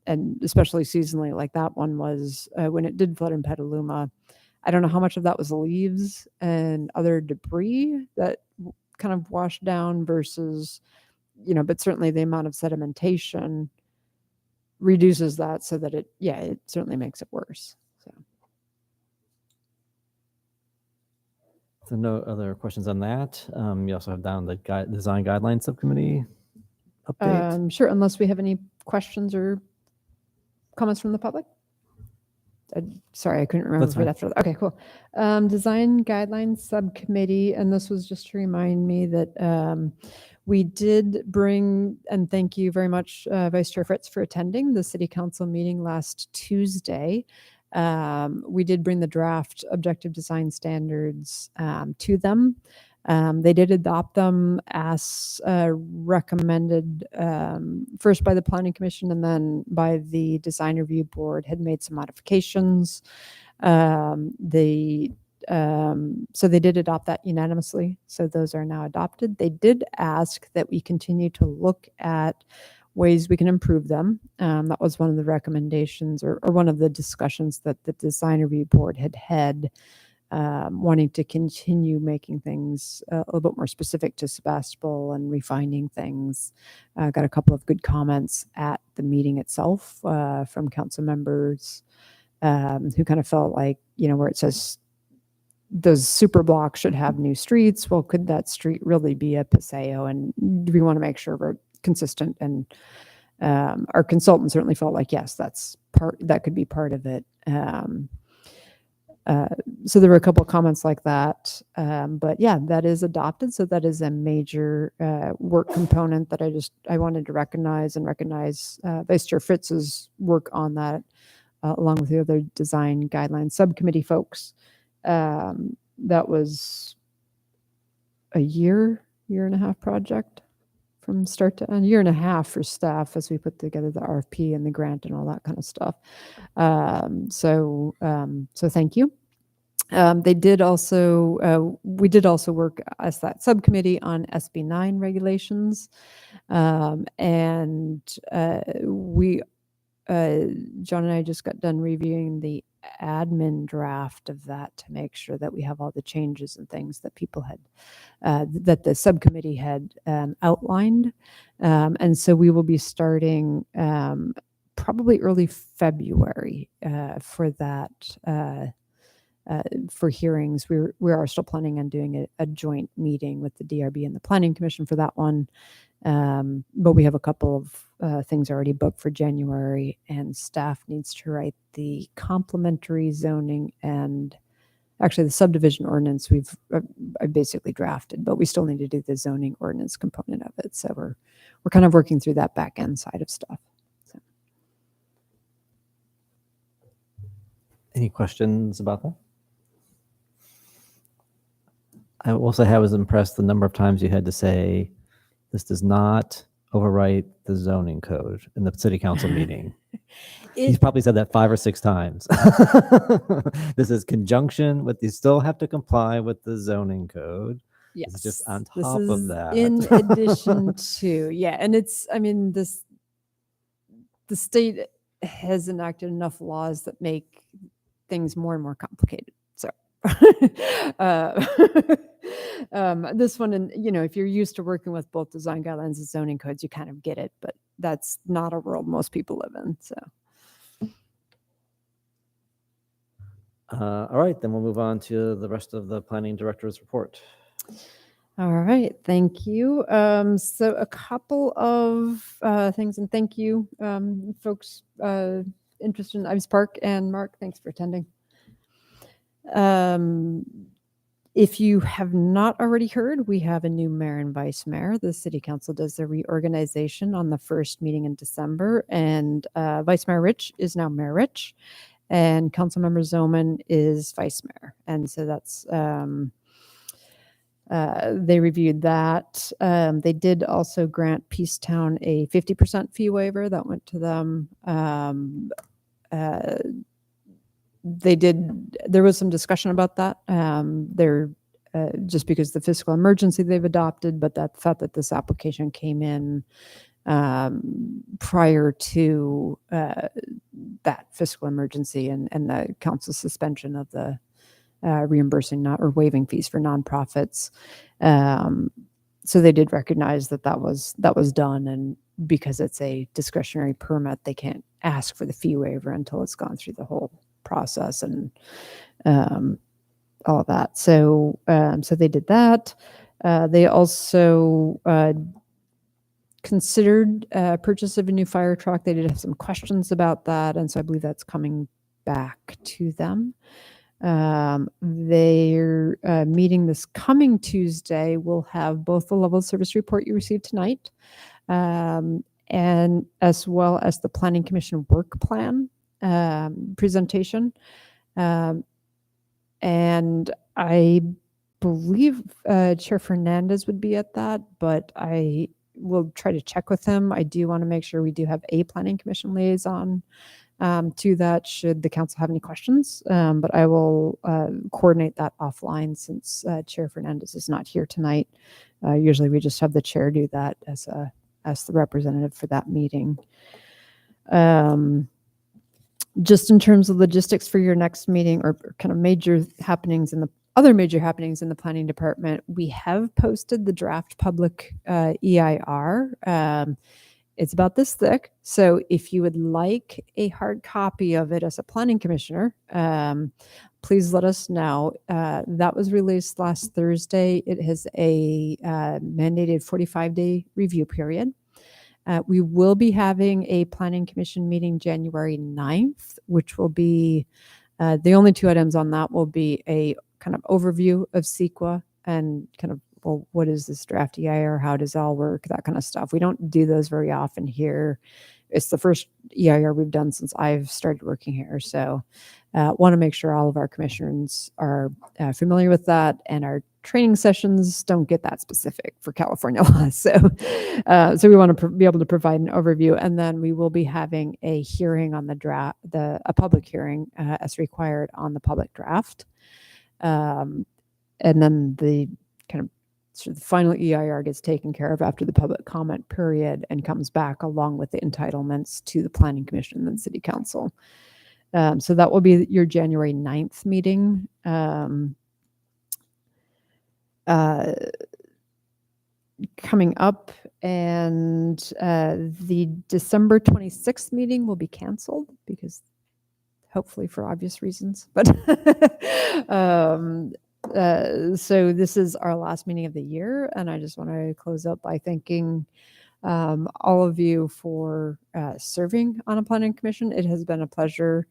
and especially seasonally, like that one was when it did flood in Petaluma. I don't know how much of that was leaves and other debris that kind of washed down versus, but certainly the amount of sedimentation reduces that, so that it certainly makes it worse. So no other questions on that. You also have down the design guidelines subcommittee update. Sure, unless we have any questions or comments from the public. Sorry, I couldn't remember. That's fine. Okay, cool. Design guidelines subcommittee, and this was just to remind me that we did bring, and thank you very much, Vice Chair Fritz, for attending the City Council meeting last Tuesday. We did bring the draft objective design standards to them. They did adopt them as recommended first by the Planning Commission and then by the Design Review Board, had made some modifications. So they did adopt that unanimously. So those are now adopted. They did ask that we continue to look at ways we can improve them. That was one of the recommendations or one of the discussions that the Design Review Board had wanting to continue making things a little bit more specific to Sebastopol and refining things. Got a couple of good comments at the meeting itself from council members who kind of felt like, where it says those super blocks should have new streets. Well, could that street really be a Paseo? And do we want to make sure we're consistent? And our consultant certainly felt like, yes, that could be part of it. So there were a couple of comments like that, but yeah, that is adopted. So that is a major work component that I wanted to recognize Vice Chair Fritz's work on that, along with the other design guidelines subcommittee folks. That was a year and a half project from start to end, year and a half for staff as we put together the RFP and the grant and all that kind of stuff. So thank you. We did also work as that subcommittee on SB 9 regulations. And John and I just got done reviewing the admin draft of that to make sure that we have all the changes and things that people had, that the subcommittee had outlined. And so we will be starting probably early February for that, for hearings. We are still planning on doing a joint meeting with the DRB and the Planning Commission for that one. But we have a couple of things already booked for January, and staff needs to write the complementary zoning and actually the subdivision ordinance I basically drafted, but we still need to do the zoning ordinance component of it. So we're kind of working through that back end side of stuff. So. Any questions about that? I also was impressed the number of times you had to say, this does not overwrite the zoning code in the city council meeting. He's probably said that 5 or 6 times. This is conjunction with, you still have to comply with the zoning code. Yes. It's just on This top of is that. in addition to, yeah. And the state has enacted enough laws that make things more and more complicated. So this one, and if you're used to working with both design guidelines and zoning codes, you kind of get it, but that's not a world most people live in. So. All right, then we'll move on to the rest of the planning director's report. All right, thank you. So a couple of things, and thank you, folks interested in Ives Park, and Mark, thanks for attending. If you have not already heard, we have a new mayor and vice mayor. The city council does the reorganization on the first meeting in December, and Vice Mayor Rich is now Mayor Rich, and Councilmember Zoman is vice mayor. And so that's, they reviewed that. They did also grant Peacetown a 50% fee waiver that went to them. There was some discussion about that. Just because the fiscal emergency they've adopted, but the fact that this application came in prior to that fiscal emergency and the council suspension of the reimbursing or waiving fees for nonprofits. So they did recognize that was done, and because it's a discretionary permit, they can't ask for the fee waiver until it's gone through the whole process and all of that. So they did that. They also considered purchase of a new fire truck. They did have some questions about that, and so I believe that's coming back to them. They're meeting this coming Tuesday. We'll have both the level of service report you received tonight, and as well as the Planning Commission work plan presentation. And I believe Chair Fernandez would be at that, but I will try to check with him. I do want to make sure we do have a planning commission liaison to that should the council have any questions. But I will coordinate that offline since Chair Fernandez is not here tonight. Usually we just have the chair do that as the representative for that meeting. Just in terms of logistics for your next meeting or kind of major happenings in the planning department, we have posted the draft public EIR. It's about this thick. So if you would like a hard copy of it as a planning commissioner, please let us know. That was released last Thursday. It has a mandated 45-day review period. We will be having a planning commission meeting January 9th, which will be the only two items on that will be a kind of overview of CEQA and kind of, well, what is this draft EIR? How does it all work? That kind of stuff. We don't do those very often here. It's the first EIR we've done since I've started working here. So want to make sure all of our commissioners are familiar with that, and our training sessions don't get that specific for California law. So we want to be able to provide an overview, and then we will be having a hearing on the draft, a public hearing as required on the public draft. And then the kind of sort of the final EIR gets taken care of after the public comment period and comes back along with the entitlements to the Planning Commission and City Council. So that will be your January 9th meeting. Coming up, and the December 26th meeting will be canceled because hopefully for obvious reasons, but so this is our last meeting of the year, and I just want to close up by thanking all of you for serving on a planning commission. It has been a pleasure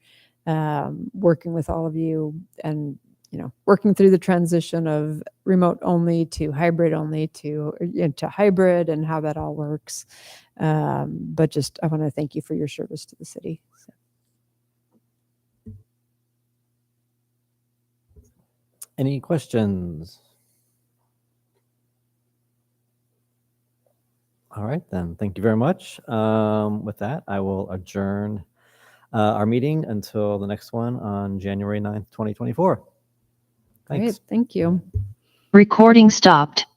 working with all of you, and working through the transition of remote only to hybrid only to hybrid and how that all works. But just I want to thank you for your service to the city. So. Any questions? All right, then. Thank you very much. With that, I will adjourn our meeting until the next one on January 9th, 2024. Thanks. Great, thank you. Recording stopped.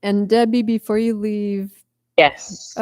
And Debbie, before you leave, Yes.